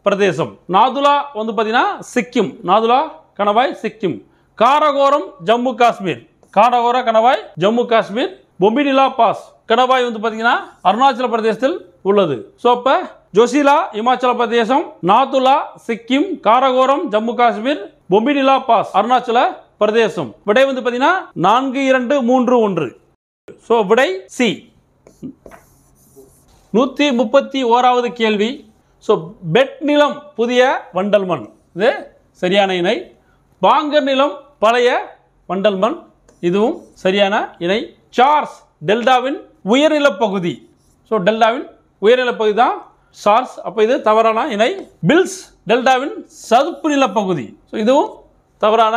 பிரதேசம். நாதுலா வந்து பார்த்தீங்கன்னா சிக்கிம். நாதுலா கணவாய் சிக்கிம். காரகோரம் ஜம்மு காஷ்மீர். கணவாய் ஜம்மு காஷ்மீர். பொம்பிடிலா பாஸ் கணவாய் வந்து பார்த்தீங்கன்னா அருணாச்சல பிரதேசத்தில் உள்ளது. ஸோ அப்போ ஜோஷிலா இமாச்சல பிரதேசம், நாதுலா சிக்கிம், காரகோரம் ஜம்மு காஷ்மீர், பொம்பிடிலா பாஸ் அருணாச்சல பிரதேசம். விடை வந்து பார்த்தீங்கன்னா 4, 2, 3, 1. ஸோ விடை சி. 131வது கேள்வி, ஸோ பெட் நிலம் புதிய வண்டல் மண். இது சரியான இணை. பாங்கர் நிலம் பழைய வண்டல் மண். இதுவும் சரியான இணை. சார்ஸ் டெல்டாவின் உயர்நிலப்பகுதி. ஸோ டெல்டாவின் உயர்நிலப்பகுதி தான் சார்ஸ். அப்போ இது தவறான இணை. பில்ஸ் டெல்டாவின் சதுப்பு நிலப்பகுதி. ஸோ இதுவும் தவறான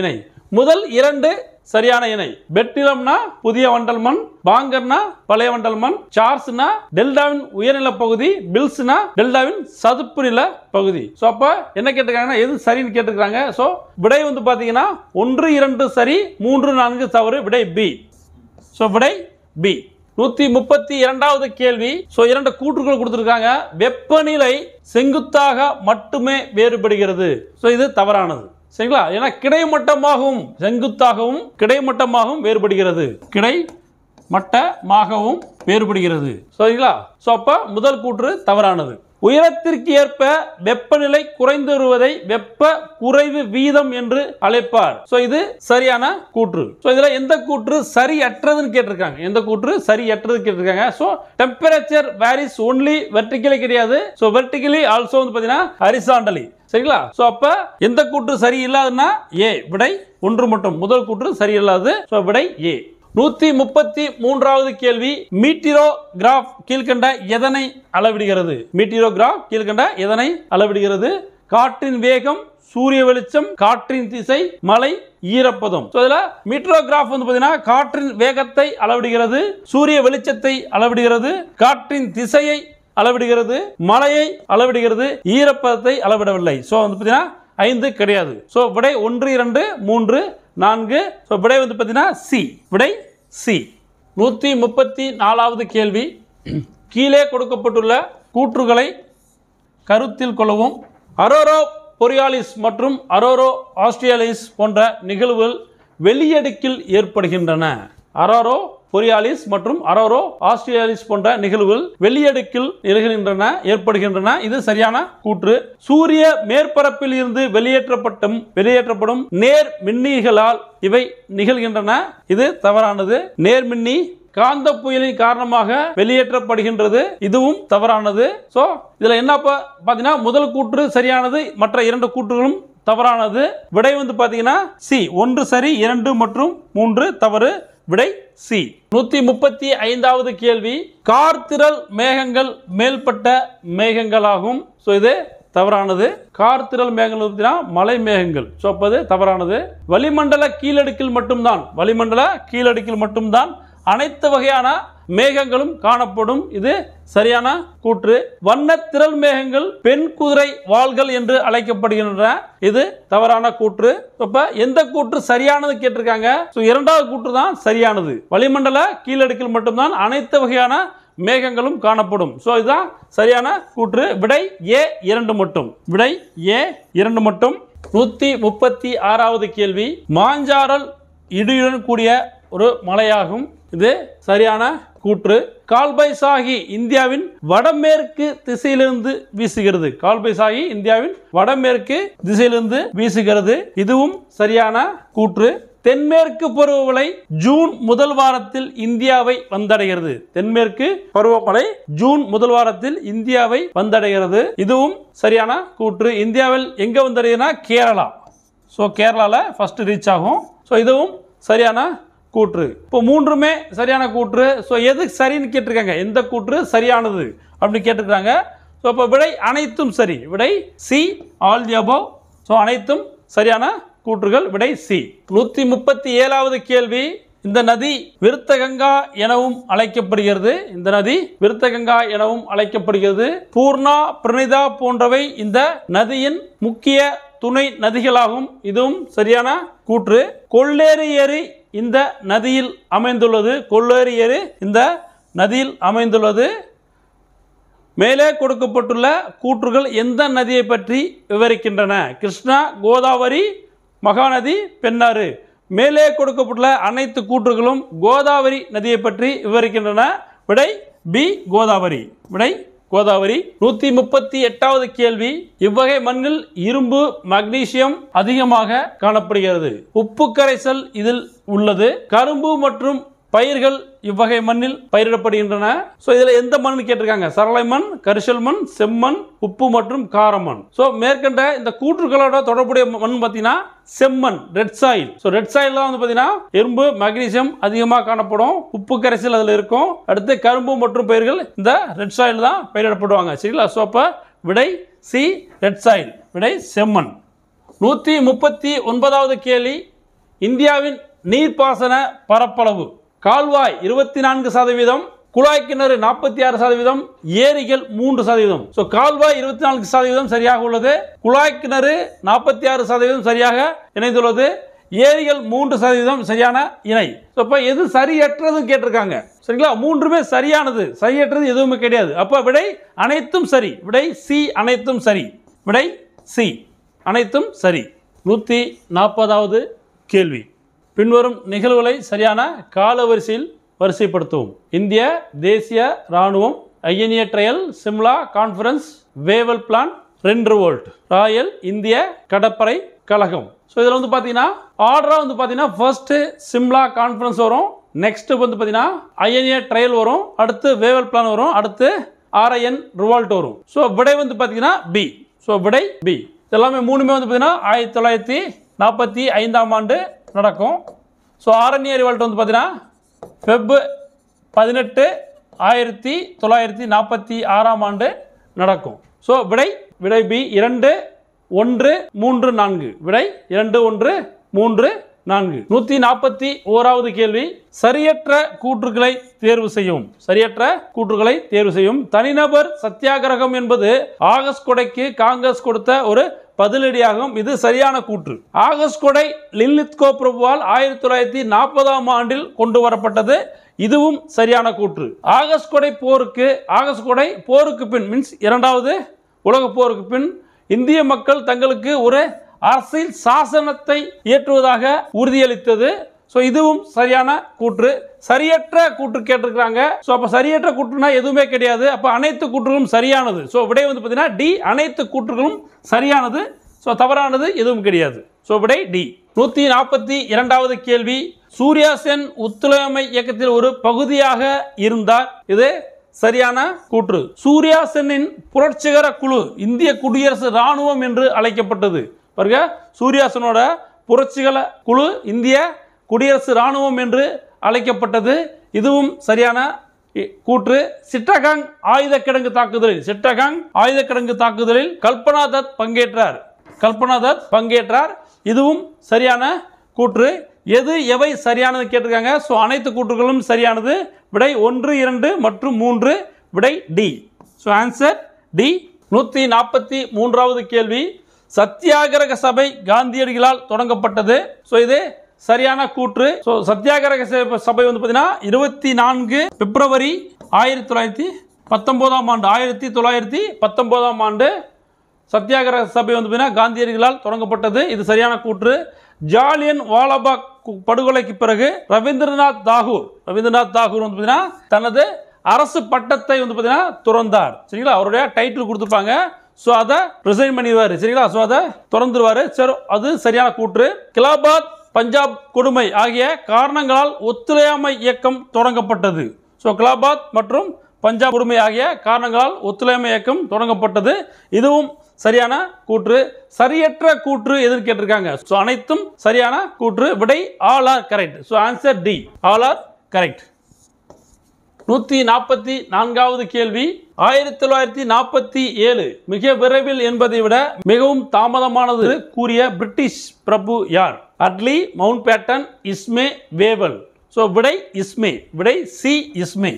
இணை. முதல் 2 சரியான இணை. பெட் நிலம்னா புதிய வண்டல் மண், பாங்கர்னா பழைய வண்டல் மண், சார்ஸ்னா டெல்டாவின் உயர்நிலப்பகுதி, பில்ஸ்னா டெல்டாவின் சதுப்பு நில பகுதி. ஸோ அப்போ என்ன கேட்டிருக்காங்கன்னா எது சரின்னு கேட்டிருக்காங்க. ஸோ விடை வந்து பார்த்தீங்கன்னா 1, 2 சரி, 3, 4 தவறு. விடை பி. ஸோ விடை பி. 132வது கேள்வி, ஸோ 2 கூற்றுகள் கொடுத்திருக்காங்க. வெப்பநிலை செங்குத்தாக மட்டுமே வேறுபடுகிறது. ஸோ இது தவறானது. சரிங்களா? ஏன்னா கிடைமட்டமாகவும் செங்குத்தாகவும் கிடைமட்டமாகவும் வேறுபடுகிறது. கிடைமட்டமாகவும் வேறுபடுகிறது. சரிங்களா? ஸோ அப்போ முதல் கூற்று தவறானது. உயரத்திற்கு ஏற்ப வெப்பநிலை குறைந்து வருவதை வெப்ப குறைவு வீதம் என்று அழைப்பார். சோ இது சரியான கூற்று. சோ இதுல எந்த கூற்று சரியற்றதுன்னு கேட்டிருக்காங்க. எந்த கூற்று சரியற்றது கேட்டிருக்காங்க. So temperature varies only vertically கிடையாது. சோ வெர்டிகலி ஆல்சோ வந்து பாத்தீங்கன்னா ஹரிசாண்டலி. சரிங்களா? சோ அப்ப எந்த கூற்று சரி இல்லாதன்னா ஏ. விடை 1 மட்டும். முதல் கூற்று சரியில்லாது. சோ விடை ஏ. 133வது கேள்வி, மீட்டிரோகிராஃப் கீழ்கண்ட எதனை அளவிடுகிறது? மீட்டிரோகிராஃப் கீழ்கண்ட எதனை அளவிடுகிறது? காற்றின் வேகம், சூரிய வெளிச்சம், காற்றின் திசை, மழை, ஈரப்பதம். இதுல மீட்டிரோகிராஃப் வந்து பாத்தீங்கன்னா காற்றின் வேகத்தை அளவிடுகிறது, சூரிய வெளிச்சத்தை அளவிடுகிறது, காற்றின் திசையை அளவிடுகிறது, மழையை அளவிடுகிறது, ஈரப்பதத்தை அளவிடவில்லை. சோ வந்து பாத்தீங்கன்னா 5 கிடையாது. சோ விடை 1, 2, 3, 4. சோ விடை வந்து பாத்தீங்கன்னா சி. விடை சி. 134வது கேள்வி, கீழே கொடுக்கப்பட்டுள்ள கூற்றுகளை கருத்தில் கொள்ளவும். அரோரோ பொரியாலிஸ் மற்றும் அரோரோ ஆஸ்ட்ரேலிஸ் போன்ற நிகழ்வுகள் வெளியடுக்கில் ஏற்படுகின்றன. அரோரோ பொரியாலிஸ் மற்றும் அரோரோ ஆஸ்ட்ரேலிஸ் போன்ற நிகழ்வுகள் வெளியடுக்கில் ஏற்படுகின்றன. இது சரியான கூற்று. சூரிய மேற்பரப்பில் இருந்து வெளியேற்றப்படும் நேர் மின்னிகளால் இவை நிகழ்கின்றன. இது தவறானது. நேர்மின்னி காந்த புயலின் காரணமாக வெளியேற்றப்படுகின்றது. இதுவும் தவறானது. சோ இதுல என்ன பாத்தீங்கன்னா முதல் கூற்று சரியானது, மற்ற 2 கூற்றுகளும் தவறானது. விடை வந்து பாத்தீங்கன்னா சி. 1 சரி, 2 மற்றும் 3 தவறு. விடை சி. 135வது கேள்வி, கார்த்திரள் மேகங்கள் மேல்பட்ட மேகங்களாகும். ஸோ இது தவறானது. கார்த்திரள் மேகங்கள் மலை மேகங்கள். ஸோ அப்போது தவறானது. வளிமண்டல கீழடுக்கில் மட்டும்தான் அனைத்து வகையான மேகங்களும் காணப்படும். இது சரியான கூற்று. வண்ணத்திரள் மேகங்கள் பெண் குதிரை வாள்கள் என்று அழைக்கப்படுகின்றன. இது தவறான கூற்று. அப்ப எந்த கூற்று சரியானது கேட்டிருக்காங்க. இரண்டாவது கூற்று தான் சரியானது. வளிமண்டல கீழடுக்கில் மட்டும்தான் அனைத்து வகையான மேகங்களும் காணப்படும். ஸோ இதுதான் சரியான கூற்று. விடை ஏ 2 மட்டும். விடை ஏ 2 மட்டும். 136வது கேள்வி, மாஞ்சாரல் இடியுடன் கூடிய ஒரு மலையாகும். இது சரியான கூற்று. கால்பைசாகி இந்தியாவின் வடமேற்கு திசையிலிருந்து வீசுகிறது. கால்பைசாகி இந்தியாவின் வடமேற்கு திசையிலிருந்து வீசுகிறது. இதுவும் சரியான கூற்று. தென்மேற்கு பருவமழை ஜூன் முதல் வாரத்தில் இந்தியாவை வந்தடைகிறது. தென்மேற்கு பருவமழை ஜூன் முதல் வாரத்தில் இந்தியாவை வந்தடைகிறது. இதுவும் சரியான கூற்று. இந்தியாவில் எங்க வந்தடைகிறதுனா கேரளா. ஸோ கேரளால ஃபர்ஸ்ட் ரீச் ஆகும். ஸோ இதுவும் சரியான கூற்று. இப்போ மூன்றுமே சரியான கூற்று. ஸோ எது சரின்னு கேட்டிருக்காங்க. எந்த கூற்று சரியானது அப்படின்னு கேட்டிருக்காங்க. ஸோ இப்போ விடை அனைத்தும் சரி. விடை C, all the above. So அனைத்தும் சரியான கூற்றுகள். விடை சி. 137வது கேள்வி, இந்த நதி விருத்தகங்கா எனவும் அழைக்கப்படுகிறது. இந்த நதி விருத்தகங்கா எனவும் அழைக்கப்படுகிறது. பூர்ணா, பிரணிதா போன்றவை இந்த நதியின் முக்கிய துணை நதிகளாகும். இதுவும் சரியான கூற்று. கொள்ளேறு ஏரி இந்த நதியில் அமைந்துள்ளது. கொள்ளேறு ஏரி இந்த நதியில் அமைந்துள்ளது. மேலே கொடுக்கப்பட்டுள்ள கூற்றுகள் எந்த நதியை பற்றி விவரிக்கின்றன. கிருஷ்ணா, கோதாவரி, மகாநதி, பெண்ணாறு. மேலே கொடுக்கப்பட்டுள்ள அனைத்து கூற்றுகளும் கோதாவரி நதியை பற்றி விவரிக்கின்றன. விடை பி, கோதாவரி. விடை கோதாவரி. 138வது கேள்வி, இவ்வகை மண்ணில் இரும்பு, மக்னீசியம் அதிகமாக காணப்படுகிறது. உப்பு கரைசல் இதில் உள்ளது. கரும்பு மற்றும் பயிர்கள் இவ்வகை மண்ணில் பயிரிடப்படுகின்றன. ஸோ இதில் எந்த மண் கேட்டிருக்காங்க. சரளை மண், கரிசல் மண், செம்மண், உப்பு மற்றும் காரமண். ஸோ மேற்கண்ட இந்த கூற்றுகளோட தொடர்புடைய மண் பார்த்தீங்கன்னா செம்மண், red soil. So red soil தான் வந்து பார்த்தீங்கன்னா இரும்பு, மக்னீசியம் அதிகமாக காணப்படும். உப்பு கரைசல் அதில் இருக்கும். அடுத்து கரும்பு மற்றும் பயிர்கள் இந்த ரெட் சாயில் தான் பயிரிடப்படுவாங்க. சரிங்களா. ஸோ அப்போ விடை சி, ரெட் சாயில். விடை செம்மண். 139வது கேள்வி, இந்தியாவின் நீர்ப்பாசன பரப்பளவு. கால்வாய் 24%, குழாய் கிணறு 46%, ஏரிகள் 3%. ஸோ கால்வாய் 24% சரியாக உள்ளது. குழாய் கிணறு 46% சரியாக இணைந்துள்ளது. ஏரிகள் 3% சரியான இணை. அப்ப எது சரியற்றது கேட்டிருக்காங்க. சரிங்களா. மூன்றுமே சரியானது. சரியற்றது எதுவுமே கிடையாது. அப்ப விடை அனைத்தும் சரி. விடை சி, அனைத்தும் சரி. விடை சி, அனைத்தும் சரி. 140வது கேள்வி, பின்வரும் நிகழ்வுகளை சரியான காலவரிசையில் வரிசைப்படுத்துவோம். இந்திய தேசிய ராணுவம், INA trial, Simla conference, Wavell plan, ரென்ட்ரவோல்ட், ராயல் இந்திய கடற்படை கழகம். ஸோ இதில் வந்து பார்த்தீங்கன்னா ஆர்டராக வந்து பார்த்தீங்கன்னா ஃபர்ஸ்ட் சிம்லா கான்ஃபரன்ஸ் வரும். நெக்ஸ்ட் வந்து பார்த்தீங்கன்னா ஐஎன்ஏ ட்ரையல் வரும். அடுத்து வேவல் பிளான் வரும். அடுத்து ஆர்ஐஎன் ரிவால்ட் வரும். ஸோ விடை வந்து பார்த்தீங்கன்னா பி. ஸோ விடை பி. எல்லாமே மூணுமே வந்து பார்த்தீங்கன்னா 1945ஆம் ஆண்டு நடக்கும். ஸோ ஆர்ஐஎன் ரிவால்ட் வந்து பார்த்தீங்கன்னா Feb 18, 1946ஆம் ஆண்டு நடக்கும். ஸோ விடை விடை பி 2, 1, 3, 4. விடை 2, 1, 3, 4. 141வது கேள்வி, சரியற்ற கூற்றுகளை தேர்வு செய்யும். சரியற்ற கூற்றுகளை தேர்வு செய்யும். தனிநபர் சத்தியாகிரகம் என்பது ஆகஸ்ட் கொடைக்கு காங்கிரஸ் கொடுத்த ஒரு பதிலடியாகும். இது சரியான கூற்று. ஆகஸ்ட் கொடை லின்லித்கோ பிரபுவால் 1940ஆம் ஆண்டில் கொண்டு வரப்பட்டது. இதுவும் சரியான கூற்று. ஆகஸ்ட் கொடை போருக்கு பின் மீன்ஸ் இரண்டாவது உலக போருக்கு பின் இந்திய மக்கள் தங்களுக்கு ஒரு அரசியல் சாசனத்தை இயற்றுவதாக உறுதியளித்தது. ஸோ இதுவும் சரியான கூற்று. சரியற்ற கூற்று கேட்டிருக்கிறாங்க. ஸோ அப்போ சரியற்ற கூற்றுனா எதுவுமே கிடையாது. அப்போ அனைத்து கூற்றுகளும் சரியானது. ஸோ விடை வந்து பார்த்தீங்கன்னா டி, அனைத்து கூற்றுகளும் சரியானது. ஸோ தவறானது எதுவும் கிடையாது. ஸோ விடை டி. 142வது கேள்வி, சூர்யா சென் ஒத்துழையாமை இயக்கத்தில் ஒரு பகுதியாக இருந்தார். இது சரியான கூற்று. சூர்யா சென்னின் புரட்சிகர குழு இந்திய குடியரசு ராணுவம் என்று அழைக்கப்பட்டது. பாருங்க, சூர்யா சென்னோட புரட்சிகர குழு இந்திய குடியரசு ராணுவம் என்று அழைக்கப்பட்டது. இதுவும் சரியான கூற்று. சிட்டகாங் ஆயுத கிடங்கு தாக்குதலில் கல்பனா தத் பங்கேற்றார். இதுவும் சரியான கூற்று. எது எவை சரியானது கேட்டிருக்காங்க. ஸோ அனைத்து கூற்றுகளும் சரியானது. விடை 1, 2 மற்றும் 3. விடை டி. So answer D. 143வது கேள்வி. சத்தியாகிரக சபை காந்தியடிகளால் தொடங்கப்பட்டது. ஸோ இது சரியான கூற்று. ஸோ சத்தியாகிரக சபை வந்து பார்த்தீங்கன்னா 24 பிப்ரவரி 1919 ஆண்டு சத்தியாகிரக சபை வந்து பார்த்தீங்கன்னா காந்தியடிகளால் தொடங்கப்பட்டது. இது சரியான கூற்று. ஜாலியன் வாலாபாக் படுகொலைக்கு பிறகு ரவீந்திரநாத் தாகூர் வந்து பார்த்தீங்கன்னா தனது அரசு பட்டத்தை வந்து பார்த்தீங்கன்னா துறந்தார். சரிங்களா, அவருடைய டைட்டில் கொடுத்துருப்பாங்க. ஸோ அதை ரிசைன் பண்ணிடுவார். சரிங்களா, ஸோ அதை திறந்துருவார். சரி, அது சரியான கூற்று. கிலாபாத் பஞ்சாப் கொடுமை ஆகிய காரணங்களால் ஒத்துழையாமை இயக்கம் தொடங்கப்பட்டது. ஸோ கிலாபாத் மற்றும் பஞ்சாப் கொடுமை ஆகிய காரணங்களால் ஒத்துழையாமை இயக்கம் தொடங்கப்பட்டது. இதுவும் சரியான கூற்று. சரியற்ற கூற்று எதுன்னு கேட்டிருக்காங்க. ஸோ அனைத்தும் சரியான கூற்று. விடை all are correct. So answer D, all are correct. 144வது கேள்வி. 1947 மிக விரைவில் என்பதை விட மிகவும் தாமதமானது கூறிய பிரிட்டிஷ் பிரபு யார்? Attlee, Mountbatten, Ismay, Wavell. So விடை இஸ்மே. விடை சி, இஸ்மே.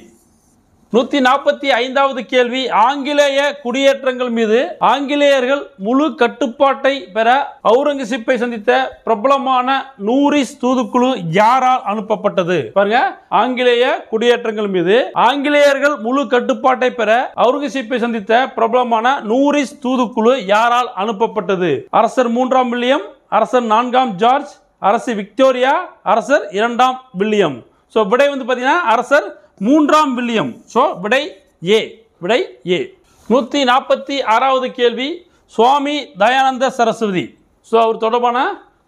145வது கேள்வி. ஆங்கிலேய குடியேற்றங்கள் மீது ஆங்கிலேயர்கள் முழு கட்டுப்பாட்டை பெற அவுரங்கசீப்பை சந்தித்த பிரபலமான நூரிஸ் தூதுக்குழு யாரால் அனுப்பப்பட்டது? பாருங்க, ஆங்கிலேய குடியேற்றங்கள் மீது ஆங்கிலேயர்கள் முழு கட்டுப்பாட்டை பெற அவுரங்கசீப்பை சந்தித்த பிரபலமான நூரிஸ் தூதுக்குழு யாரால் அனுப்பப்பட்டது? அரசர் 3ஆம் வில்லியம், அரசர் 4ஆம் ஜார்ஜ், அரசு விக்டோரியா, அரசர் 2ஆம் வில்லியம். ஸோ விடை வந்து பார்த்தீங்கன்னா அரசர் 3ஆம் வில்லியம். ஸோ விடை ஏ. விடை ஏ. 146வது கேள்வி. சுவாமி தயானந்த சரஸ்வதி. ஸோ அவர் தொடர்பான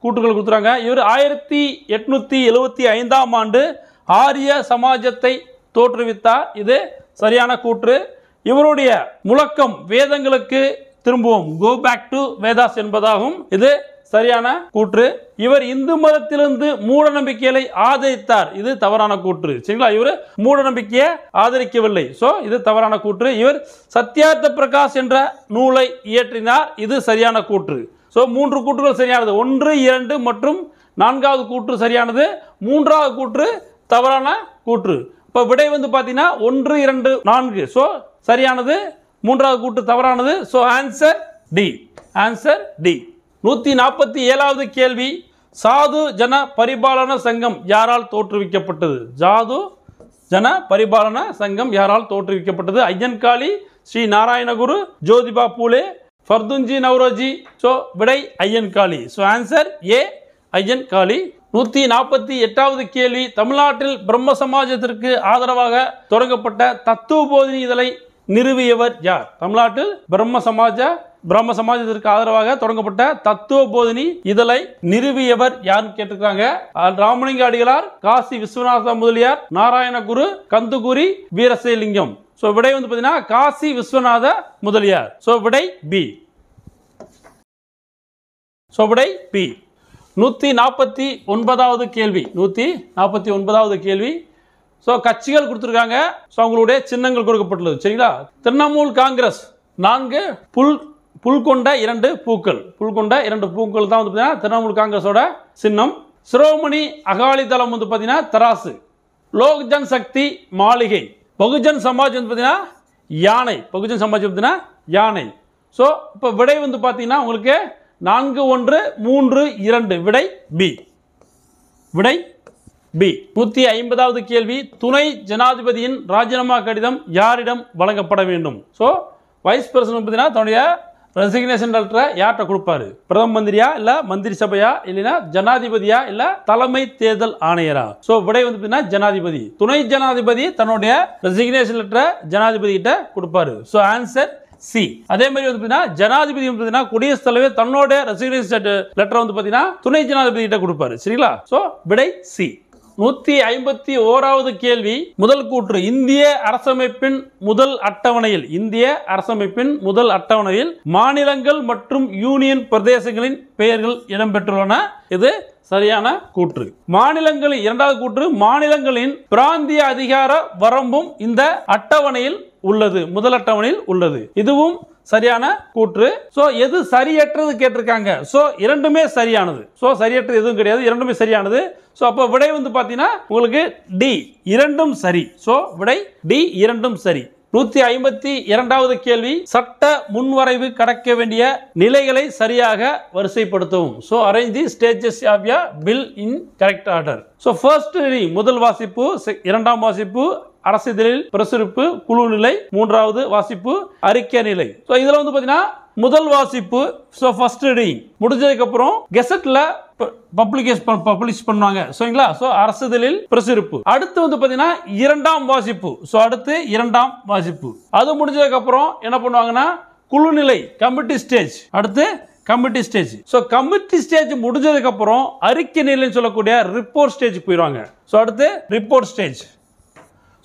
கூற்றுகள் கொடுத்துறாங்க. இவர் 1875ஆம் ஆண்டு ஆரிய சமாஜத்தை தோற்றுவித்தார். இது சரியான கூற்று. இவருடைய முழக்கம் வேதங்களுக்கு திரும்புவோம், கோ பேக் டு வேதாஸ் என்பதாகும். இது சரியான கூற்று. இவர் இந்து மதத்திலிருந்து மூட நம்பிக்கைகளை ஆதரித்தார். இது தவறான கூற்று. சரிங்களா, இவர் மூட நம்பிக்கையை ஆதரிக்கவில்லை. ஸோ இது தவறான கூற்று. இவர் சத்யார்த்த பிரகாஷ் என்ற நூலை இயற்றினார். இது சரியான கூற்று. ஸோ 3 கூற்றுகள் சரியானது. 1, 2 மற்றும் 4வது கூற்று சரியானது. 3வது கூற்று தவறான கூற்று. இப்போ விடை வந்து பார்த்தீங்கன்னா 1, 2, 4. ஸோ சரியானது. 3வது கூற்று தவறானது. So answer D. Answer D. 147வது கேள்வி. சாது ஜன பரிபாலன சங்கம் யாரால் தோற்றுவிக்கப்பட்டது? சாது ஜன பரிபாலன சங்கம் யாரால் தோற்றுவிக்கப்பட்டது? ஐயன்காளி, ஸ்ரீ நாராயணகுரு, ஜோதிபா பூலே, ஃபர்துன்ஜி நவ்ரோஜி. ஸோ விடை Ayyankali. So answer A, Ayyankali. 148வது கேள்வி. தமிழ்நாட்டில் பிரம்ம சமாஜத்திற்கு ஆதரவாக தொடங்கப்பட்ட தத்துவ போதினி இதழை நிறுவியவர் யார்? தமிழ்நாட்டில் பிரம்ம சமாஜத்திற்கு ஆதரவாக தொடங்கப்பட்ட தத்துவ போதினி இதழை நிறுவியவர் யாருன்னு கேட்டிருக்காங்க. ராமலிங்க அடிகளார், காசி விஸ்வநாத முதலியார், நாராயணகுரு, கந்துகுரி வீரசேலிங்கம். ஸோ விடை வந்து பார்த்தீங்கன்னா காசி விஸ்வநாத முதலியார். ஸோ விடை பி. ஸோ விடை பி. 149வது கேள்வி. 149வது கேள்வி. ஸோ கட்சிகள் கொடுத்துருக்காங்க. ஸோ அவங்களுடைய சின்னங்கள் கொடுக்கப்பட்டுள்ளது. சரிங்களா, திரிணாமுல் காங்கிரஸ் 4 புல் கொண்ட 2 பூக்கள். புல் கொண்ட 2 பூக்கள் தான் வந்து பார்த்தீங்கன்னா திரிணாமுல் காங்கிரஸோட சின்னம். சிரோமணி அகாலிதளம் வந்து பார்த்தீங்கன்னா தராசு. லோக் ஜன் சக்தி மாளிகை. பகுஜன் சமாஜ் வந்து பார்த்தீங்கன்னா யானை. பகுஜன் சமாஜ் பார்த்தீங்கன்னா யானை. ஸோ இப்போ விடை வந்து பார்த்தீங்கன்னா உங்களுக்கு 4, 1, 3, 2. விடை பி. விடை பி. 150வது கேள்வி. துணை ஜனாதிபதியின் ராஜினாமா கடிதம் யாரிடம் வழங்கப்பட வேண்டும்? ஸோ வைஸ் பிரசிடன்ட் பார்த்தீங்கன்னா தன்னுடைய ரெசிக்னேஷன் லெட்டரை யார்கிட்ட கொடுப்பாரு? பிரதம மந்திரியா, இல்ல மந்திரி சபையா, இல்லைன்னா ஜனாதிபதியா, இல்ல தலைமை தேர்தல் ஆணையரா? ஸோ விடை வந்து பார்த்தீங்கன்னா ஜனாதிபதி. துணை ஜனாதிபதி தன்னுடைய ரெசிக்னேஷன் லெட்டரை ஜனாதிபதி கிட்ட கொடுப்பாரு. So answer C. அதே மாதிரி வந்து பார்த்தீங்கன்னா ஜனாதிபதி வந்து பார்த்தீங்கன்னா குடியரசுத் தலைவர் தன்னோட ரெசிக்னேஷன் லெட்டரை வந்து பார்த்தீங்கன்னா துணை ஜனாதிபதி கிட்ட கொடுப்பாரு. சரிங்களா, ஸோ விடை சி. 151வது கேள்வி முதல் கூற்று இந்திய அரசமைப்பின் முதல் அட்டவணையில் மாநிலங்கள் மற்றும் யூனியன் பிரதேசங்களின் பெயர்கள் இடம்பெற்றுள்ளன. இது சரியான கூற்று. மாநிலங்களின் இரண்டாவது கூற்று மாநிலங்களின் பிராந்திய அதிகார வரம்பும் இந்த அட்டவணையில் உள்ளது, முதல் அட்டவணையில் உள்ளது. இதுவும் சரியான கூற்று. சோ எது சரியற்றது கேட்டிருக்காங்க. சோ இரண்டுமே சரியானது. சோ சரியற்றது எதுவும் கிடையாது, இரண்டுமே சரியானது. சோ அப்ப விடை வந்து பாத்தீங்கன்னா உங்களுக்கு டி, இரண்டும் சரி. சோ விடை டி, இரண்டும் சரி. 152வது கேள்வி சட்ட முன்வரைவு கடக்க வேண்டிய நிலைகளை சரியாக வரிசைப்படுத்தவும். So arrange the stages of a bill in correct order. So first reading முதல் வாசிப்பு, இரண்டாம் வாசிப்பு அரசிதழில் பிரசுரிப்பு குழு நிலை, மூன்றாவது வாசிப்பு அறிக்கை நிலை. சோ இதுல வந்து பாத்தீங்கன்னா முதல் வாசிப்பு ஃபர்ஸ்ட் ரீடிங் முடிஞ்சதுக்கு அப்புறம் கெசட்ல பப்ளிஷ் பண்ணுவாங்க. சரிங்களா? சோ அரசிதழில் பிரசுரிப்பு. அடுத்து வந்து பாத்தீங்கன்னா இரண்டாம் வாசிப்பு. சோ அடுத்து இரண்டாம் வாசிப்பு. அது முடிஞ்சதுக்கு அப்புறம் என்ன பண்ணுவாங்கன்னா குழு நிலை கமிட்டி ஸ்டேஜ். அடுத்து committee stage. So committee stage முடிஞ்சதுக்கு அப்புறம் அறிக்கை நிலைன்னு சொல்லக்கூடிய ரிப்போர்ட் ஸ்டேஜ் போயிடுவாங்க. சோ அடுத்து report stage.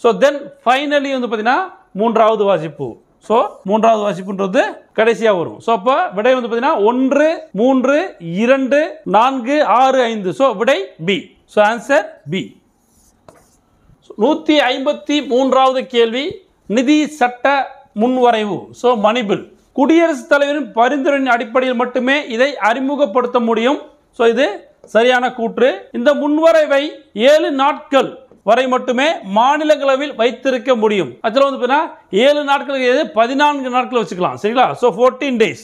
So then finally வந்து பாத்தீங்கன்னா மூன்றாவது வாசிப்பு. சோ மூன்றாவது வாசிப்புன்றது கடைசியா வரும். சோ அப்ப விடை வந்து பாத்தீங்கன்னா 1, 3, 2, 4, 6, 5. சோ விடை பி. So answer B. 153வது கேள்வி நிதி சட்ட முன்வரைவு. சோ மணிபில். குடியரசுத் தலைவரின் பரிந்துரையின் அடிப்படையில் மட்டுமே இதை அறிமுகப்படுத்த முடியும். சோ இது சரியான கூற்று. இந்த முன்வரைவை 7 நாட்கள் வரை மட்டுமே மாநிலங்களவையில் வைத்திருக்க முடியும். ஆக்சுவலா வந்து 7 நாட்களுக்கு 14 நாட்கள் வச்சுக்கலாம். சரிங்களா? So 14 days.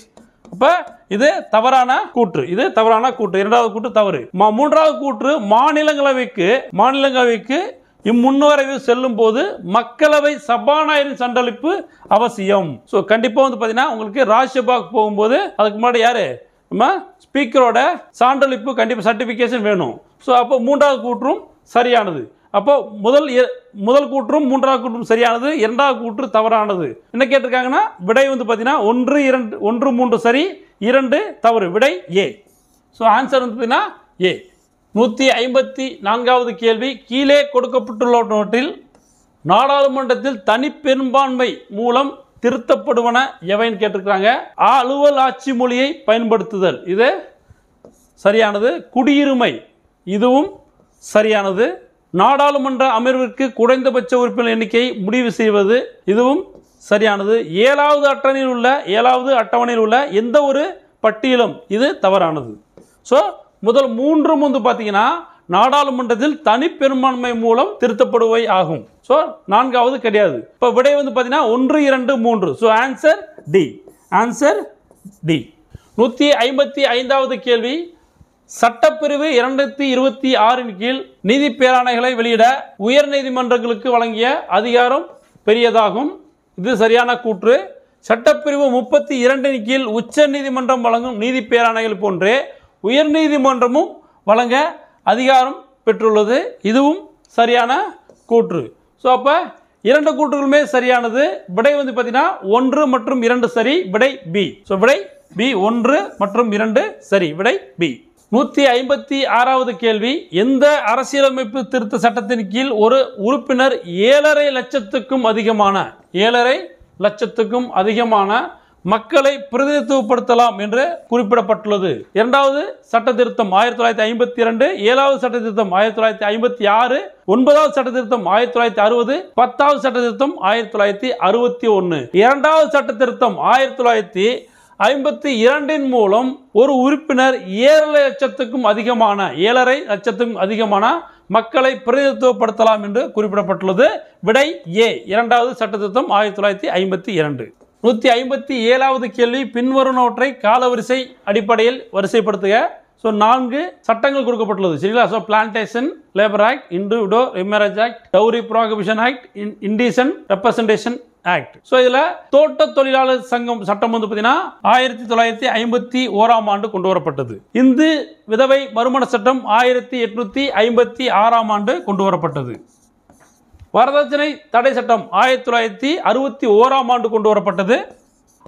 அப்ப இது தவறான கூற்று. இது தவறான கூற்று. இரண்டாவது கூற்று தவறு. மூன்றாவது கூற்று மாநிலங்களவைக்கு இம்முன்வரைவு செல்லும் போது மக்களவை சபாநாயகரின் சான்றளிப்பு அவசியம். சோ கண்டிப்பா வந்து பாத்தீங்கன்னா உங்களுக்கு ராஜ்யசபாக்கு போகும்போது அதுக்கு முன்னாடி யாரு நம்ம ஸ்பீக்கரோட சான்றளிப்பு கண்டிப்பா சர்டிபிகேஷன் வேணும். சோ அப்போ மூன்றாவது கூற்றும் சரியானது. அப்போ முதல் கூற்றும் மூன்றாவது கூற்றும் சரியானது, இரண்டாவது கூற்று தவறானது. என்ன கேட்டிருக்காங்கன்னா விடை வந்து பார்த்தீங்கன்னா 1, 3 சரி, 2 தவறு. விடை ஏ. ஸோ ஆன்சர் வந்து பார்த்தீங்கன்னா ஏ. 154வது கேள்வி கீழே கொடுக்கப்பட்டுள்ளவற்றில் நாடாளுமன்றத்தில் தனிப்பெரும்பான்மை மூலம் திருத்தப்படுவன எவைன்னு கேட்டிருக்கிறாங்க. அலுவல் ஆட்சி மொழியை பயன்படுத்துதல், இது சரியானது. குடியுரிமை, இதுவும் சரியானது. நாடாளுமன்ற அமர்விற்கு குறைந்தபட்ச உறுப்பினர் எண்ணிக்கை முடிவு செய்வது, இதுவும் சரியானது. 7வது அட்டவணையில் உள்ள எந்த ஒரு பட்டியலும், இது தவறானது. ஸோ முதல் 3 வந்து பார்த்தீங்கன்னா நாடாளுமன்றத்தில் தனிப்பெரும்பான்மை மூலம் திருத்தப்படுவை ஆகும். ஸோ 4வது கிடையாது. இப்போ விடை வந்து பார்த்தீங்கன்னா 1, 2, 3. So answer D. Answer D. 155வது கேள்வி சட்டப்பிரிவு 226 கீழ் நீதி பேராணைகளை வெளியிட உயர் நீதிமன்றங்களுக்கு வழங்கிய அதிகாரம் பெரியதாகும். இது சரியான கூற்று. சட்டப்பிரிவு 32 கீழ் உச்ச நீதிமன்றம் வழங்கும் நீதி பேராணைகள் போன்றே உயர் நீதிமன்றமும் வழங்க அதிகாரம் பெற்றுள்ளது. இதுவும் சரியான கூற்று. ஸோ அப்போ 2 கூற்றுகளுமே சரியானது. விடை வந்து பார்த்தீங்கன்னா 1 மற்றும் 2 சரி. விடை பி. ஸோ விடை பி. 1 மற்றும் 2 சரி. விடை பி. 156வது கேள்வி எந்த அரசியலமைப்பு திருத்த சட்டத்தின் கீழ் ஒரு உறுப்பினர் 7.5 லட்சத்துக்கும் அதிகமான மக்களை பிரதிநிதித்துவப்படுத்தலாம் என்று குறிப்பிடப்பட்டுள்ளது. இரண்டாவது சட்ட திருத்தம் 1952, 7வது சட்ட திருத்தம் 1956, 9வது சட்ட திருத்தம் 1960, 10வது சட்ட திருத்தம் 1961. இரண்டாவது சட்ட திருத்தம் 1952 மூலம் ஒரு உறுப்பினர் 7.5 லட்சத்துக்கும் அதிகமான மக்களை பிரதிநிதித்துவப்படுத்தலாம் என்று குறிப்பிடப்பட்டுள்ளது. விடை ஏ. இரண்டாவது சட்ட திருத்தம் 1952. 157வது கேள்வி பின்வருவனவற்றை காலவரிசை அடிப்படையில் வரிசைப்படுத்துக. ஸோ 4 சட்டங்கள் கொடுக்கப்பட்டுள்ளது. சரிங்களா? So plantation labour act, Hindu widow remarriage act, dowry prohibition act, indecent representation act. So இதில் தோட்ட தொழிலாளர் சங்கம் சட்டம் வந்து பார்த்தீங்கன்னா 1951ஆம் ஆண்டு கொண்டு வரப்பட்டது. இந்து விதவை மறுமண சட்டம் 1856ஆம் ஆண்டு கொண்டு வரப்பட்டது. வரதட்சணை தடை சட்டம் 1961ஆம் ஆண்டு கொண்டு வரப்பட்டது.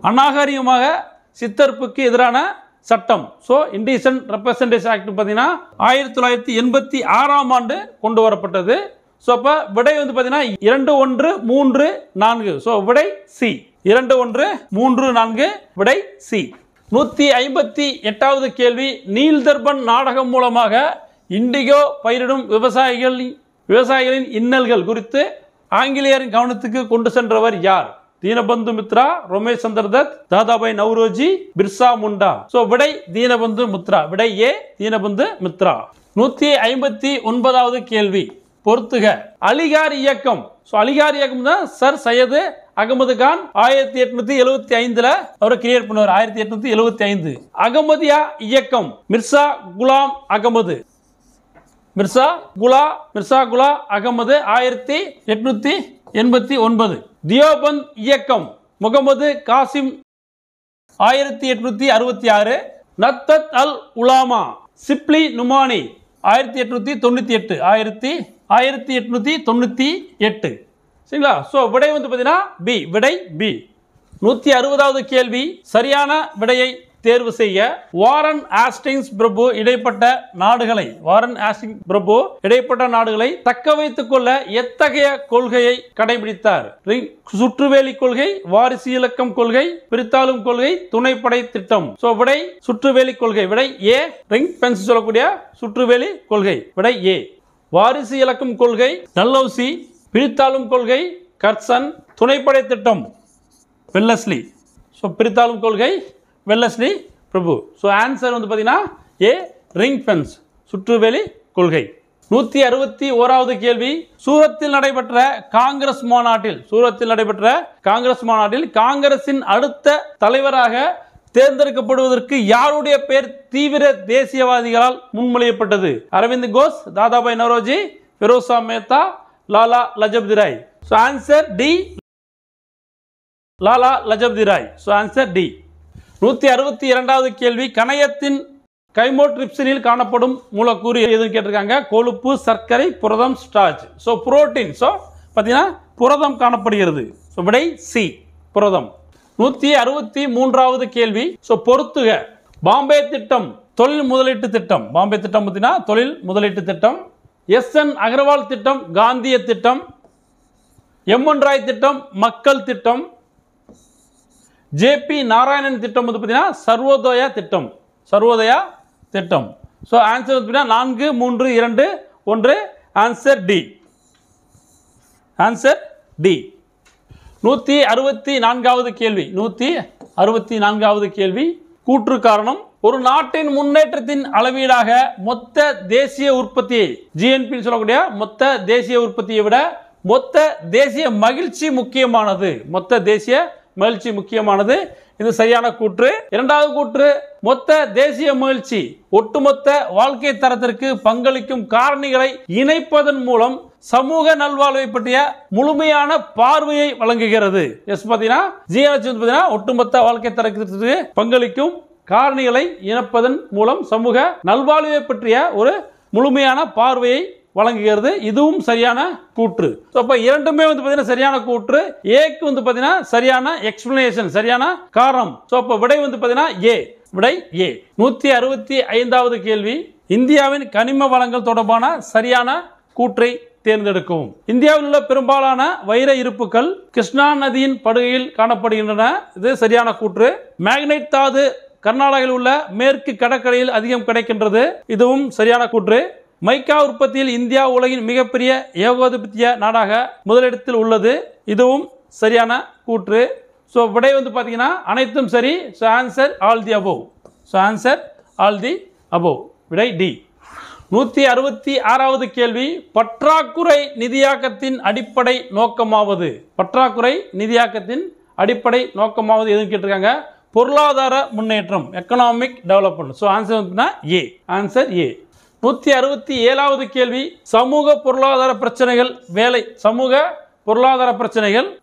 அநாகரிகமாக சித்தர்ப்புக்கு எதிரான சட்டம். ஸோ இண்டிசென்ட் ரெப்ரசன்டேஷன் ஆக்ட் பார்த்தீங்கன்னா 1986ஆம் ஆண்டு கொண்டு வரப்பட்டது. ஸோ அப்போ விடை வந்து பார்த்தீங்கன்னா 2134. ஸோ விடை சி. 2134 விடை சி. 158வது கேள்வி, நீல்தர்பன் நாடகம் மூலமாக இண்டிகோ பயிரிடும் விவசாயிகளின் இன்னல்கள் குறித்து ஆங்கிலேயரின் கவனத்துக்கு கொண்டு சென்றவர் யார்? தீனபந்து மித்ரா, ரமேஷ் சந்திர தத், தாதாபாய் நவ்ரோஜி, பிர்சா முண்டா. ஸோ விடை தீனபந்து மித்ரா. விடை ஏ தீனபந்து மித்ரா. 159வது கேள்வி, பொறுத்துக. அலிகார் இயக்கம். ஸோ அலிகார் இயக்கம் தான் சர் சையது அகமது கான் 1875 அவர் கிரியேட் பண்ணுவார். 1875. அகமதியா இயக்கம் மிர்சா குலாம் அகமது. மிர்சா குலா அகமது 1889. தியோபந்த் இயக்கம் முகமது காசிம் 1866. நத்தத் அல் உலாமா சிப்லி நுமானி 1898. 1898. சரிங்களா? ஸோ விடை வந்து பார்த்தீங்கன்னா பி. விடை பி. 160வது கேள்வி, சரியான விடையை தேர்வு செய்ய. வாரன் ஆஸ்டிங்ஸ் பிரபு இடைப்பட்ட நாடுகளை தக்க வைத்துக் கொள்ள எத்தகைய கொள்கையை கடைபிடித்தார்? சுற்றுவேலி கொள்கை, வாரிசு இலக்கம் கொள்கை, பிரித்தாளும் கொள்கை, துணைப்படை திட்டம். சோ விடை சுற்றுவேலி கொள்கை. விடை ஏ. ரிங் பென்ஸ் சொல்லக்கூடிய சுற்றுவேலி கொள்கை. விடை ஏ. வாரிசு இலக்கம் கொள்கை டல்ஹௌசி, பிரித்தாளும் கொள்கை கர்சன், துணைப்படை திட்டம் வெல்லஸ்லி. ஸோ பிரித்தாளும் கொள்கை வெல்லஸ்லி பிரபு. ஸோ ஆன்சர் வந்து பார்த்தீங்கன்னா ஏ ரிங் ஃபென்ஸ் சுற்றுவேலி கொள்கை. 161வது கேள்வி, சூரத்தில் நடைபெற்ற காங்கிரஸ் மாநாட்டில் காங்கிரசின் அடுத்த தலைவராக தேர்ந்தெடுக்கப்படுவதற்கு யாருடைய பெயர் தீவிர தேசியவாதிகளால் முன்மொழியப்பட்டது? Aravind Ghosh, Dadabhai Naoroji, Feroza Mehta, Lala Lajpat Rai. So answer D Lala Lajpat Rai. So answer D. 162வது கேள்வி, கணையத்தின் கைமோட்ரிப்சினில் காணப்படும் மூலக்கூறு எதுன்னு கேட்டிருக்காங்க. கொழுப்பு, சர்க்கரை, புரதம், ஸ்டார்ச். So protein. ஸோ பார்த்தீங்கன்னா புரதம் காணப்படுகிறது. ஸோ விடை சி புரதம். 163வது கேள்வி, ஸோ பொறுத்துக. பாம்பே திட்டம் தொழில் முதலீட்டு திட்டம். பாம்பே திட்டம் பார்த்தீங்கன்னா தொழில் முதலீட்டு திட்டம். எஸ்.என். அகர்வால் திட்டம் காந்திய திட்டம். எம்.என். ராய் திட்டம் மக்கள் திட்டம். ஜே.பி. நாராயணன் திட்டம் வந்து பார்த்தீங்கன்னா சர்வோதயா திட்டம். ஸோ ஆன்சர் வந்து 4, 3, 2, 1. Answer D. Answer D. 164வது கேள்வி, கூற்று காரணம். ஒரு நாட்டின் முன்னேற்றத்தின் அளவீடாக மொத்த தேசிய உற்பத்தியை, ஜிஎன்பி சொல்லக்கூடிய மொத்த தேசிய உற்பத்தியை விட மொத்த தேசிய மகிழ்ச்சி முக்கியமானது. இது சரியான கூற்று. இரண்டாவது கூற்று, மொத்த தேசிய மகிழ்ச்சி ஒட்டுமொத்த வாழ்க்கை தரத்திற்கு பங்களிக்கும் காரணிகளை இணைப்பதன் மூலம் சமூக நல்வாழ்வை பற்றிய முழுமையான பார்வையை வழங்குகிறது. எஸ் பார்த்தீங்கன்னா ஜிஎன்எச் ஒட்டுமொத்த வாழ்க்கை தரத்திற்கு பங்களிக்கும் காரணிகளை இணைப்பதன் மூலம் சமூக நல்வாழ்வை பற்றிய ஒரு முழுமையான பார்வையை வழங்குகிறது. இதுவும் சரியான கூற்று. அப்ப இரண்டுமே வந்து பார்த்தீங்கன்னா சரியான கூற்று. ஏக்கு வந்து பார்த்தீங்கன்னா சரியான எக்ஸ்பிளனேஷன், சரியான காரணம். அப்ப விடை வந்து பார்த்தீங்கன்னா ஏ. விடை ஏ. 165வது கேள்வி, இந்தியாவின் கனிம வளங்கள் தொடர்பான சரியான கூற்றை தேர்ந்தெடுக்கவும். இந்தியாவில் உள்ள பெரும்பாலான வைர இருப்புகள் கிருஷ்ணா நதியின் படுகையில் காணப்படுகின்றன. இது சரியான கூற்று. மேக்னைட் தாது கர்நாடகாவில் உள்ள மேற்கு கடற்கரையில் அதிகம் கிடைக்கின்றது. இதுவும் சரியான கூற்று. மைக்கா உற்பத்தியில் இந்தியா உலகின் மிகப்பெரிய ஏகோதிபத்திய நாடாக முதலிடத்தில் உள்ளது. இதுவும் சரியான கூற்று. ஸோ விடை வந்து பார்த்தீங்கன்னா அனைத்தும் சரி. So answer all the above. விடை டி. 166வது கேள்வி, பற்றாக்குறை நிதியாக்கத்தின் அடிப்படை நோக்கமாவது எதுன்னு கேட்டிருக்காங்க. பொருளாதார முன்னேற்றம், எக்கனாமிக் டெவலப்மெண்ட். ஸோ ஆன்சர் வந்து ஏ. Answer A. 167வது கேள்வி, சமூக பொருளாதார பிரச்சனைகள்,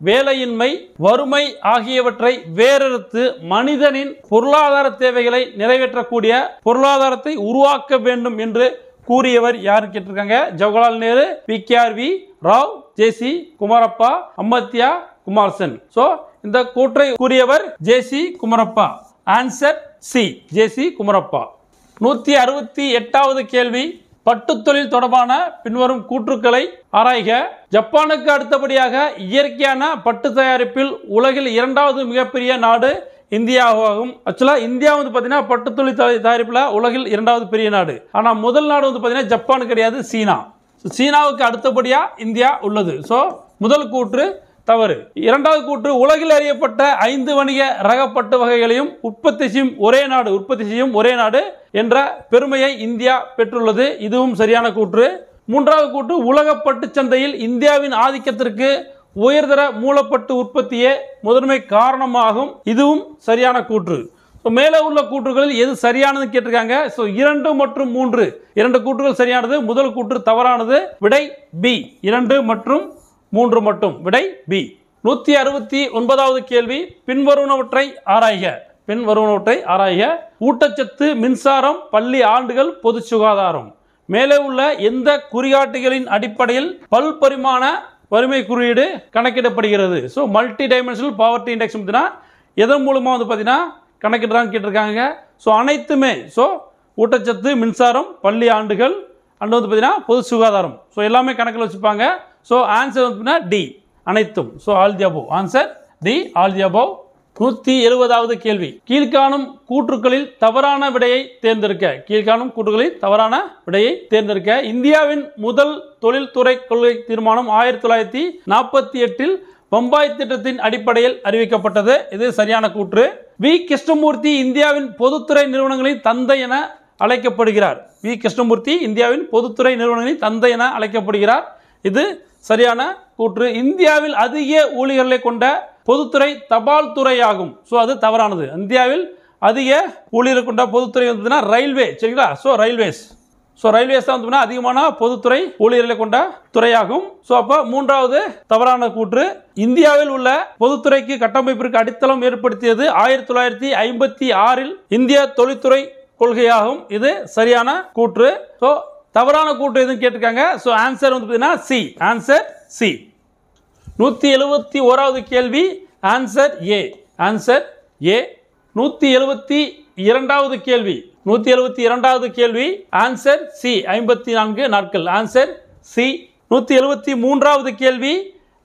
வேலையின்மை, வறுமை ஆகியவற்றை வேறறுத்து மனிதனின் பொருளாதார தேவைகளை நிறைவேற்றக்கூடிய பொருளாதாரத்தை உருவாக்க வேண்டும் என்று கூறியவர் யாரு கேட்டிருக்காங்க. Jawaharlal Nehru, VKRV. Rao, JC. Kumarappa, Amartya Kumar Sen. So இந்த கூற்றை கூறியவர் JC. Kumarappa. Answer C JC. Kumarappa. 168வது கேள்வி, பட்டுத்தொழில் தொடர்பான பின்வரும் கூற்றுக்களை ஆராய்க. ஜப்பானுக்கு அடுத்தபடியாக இயற்கையான பட்டு தயாரிப்பில் உலகில் 2வது மிகப்பெரிய நாடு இந்தியாவாகும். ஆக்சுவலாக இந்தியா வந்து பார்த்தீங்கன்னா பட்டுத்தொழில் தயாரிப்பில் உலகில் 2வது பெரிய நாடு. ஆனால் முதல் நாடு வந்து பார்த்தீங்கன்னா ஜப்பான் கிடையாது, சீனா. சீனாவுக்கு அடுத்தபடியாக இந்தியா உள்ளது. ஸோ முதல் கூற்று தவறு. 2வது கூற்று, உலகில் அறியப்பட்ட 5 வணிக ரக பட்டு வகைகளையும் உற்பத்தி செய்யும் ஒரே நாடு என்ற பெருமையை இந்தியா பெற்றுள்ளது. இதுவும் சரியான கூற்று. 3வது கூற்று, உலக பட்டு சந்தையில் இந்தியாவின் ஆதிக்கத்திற்கு உயர்தர மூலப்பட்டு உற்பத்தியே முதன்மை காரணமாகும். இதுவும் சரியான கூற்று. மேலே உள்ள கூற்றுகளில் எது சரியானது கேட்டிருக்காங்க. 2 மற்றும் 3 2 கூற்றுகள் சரியானது. முதல் கூற்று தவறானது. விடை பி. 2 மற்றும் 3 மட்டும். விடை பி. 169வது கேள்வி, பின்வருவனவற்றை ஆராய்க. ஊட்டச்சத்து, மின்சாரம், பள்ளி ஆண்டுகள், பொது சுகாதாரம். மேலே உள்ள எந்த குறிகாட்டிகளின் அடிப்படையில் பல்பரிமாண வறுமை குறியீடு கணக்கிடப்படுகிறது? மல்டி டைமென்ஷனல் பாவர்ட்டி இண்டெக்ஸ் எதன் மூலமாக வந்து பார்த்தீங்கன்னா கணக்கிடுறான்னு கேட்டிருக்காங்க. அனைத்துமே ஊட்டச்சத்து, மின்சாரம், பள்ளி ஆண்டுகள் அண்ட் வந்து பார்த்தீங்கன்னா பொது சுகாதாரம் எல்லாமே கணக்கில் வச்சுப்பாங்க. ஆன்சர் வந்து டி அனைத்தும். All the above. Answer D, all the above. 170வது கேள்வி, கீழ்காணும் கூற்றுக்களில் தவறான விடையை தேர்ந்தெடுக்க. இந்தியாவின் முதல் தொழில்துறை கொள்கை தீர்மானம் 1948 பம்பாய் திட்டத்தின் அடிப்படையில் அறிவிக்கப்பட்டது. இது சரியான கூற்று. வி. கிருஷ்ணமூர்த்தி இந்தியாவின் பொதுத்துறை நிறுவனங்களின் தந்தை என அழைக்கப்படுகிறார். இது சரியான கூற்று. இந்தியாவில் அதிக ஊழியர்களை கொண்ட பொதுத்துறை தபால் துறையாகும். அது தவறானது. இந்தியாவில் அதிக ஊழியர்களை கொண்ட பொதுத்துறை வந்து ரயில்வே. சரிங்களா? ரயில்வேஸ் தான் வந்து அதிகமான பொதுத்துறை ஊழியர்களை கொண்ட துறையாகும். அப்போ 3வது தவறான கூற்று, இந்தியாவில் உள்ள பொதுத்துறைக்கு கட்டமைப்பிற்கு அடித்தளம் ஏற்படுத்தியது 1956 இந்திய தொழில்துறை கொள்கையாகும். இது சரியான கூற்று. தவறான கூற்று எதுன்னு கேட்டிருக்காங்க. ஆன்சர் வந்து பார்த்தீங்கன்னா சி. Answer C. 171வது கேள்வி, ஆன்சர் ஏ. 172வது கேள்வி, ஆன்சர் சி. 54 நாட்கள். Answer C. 173வது கேள்வி,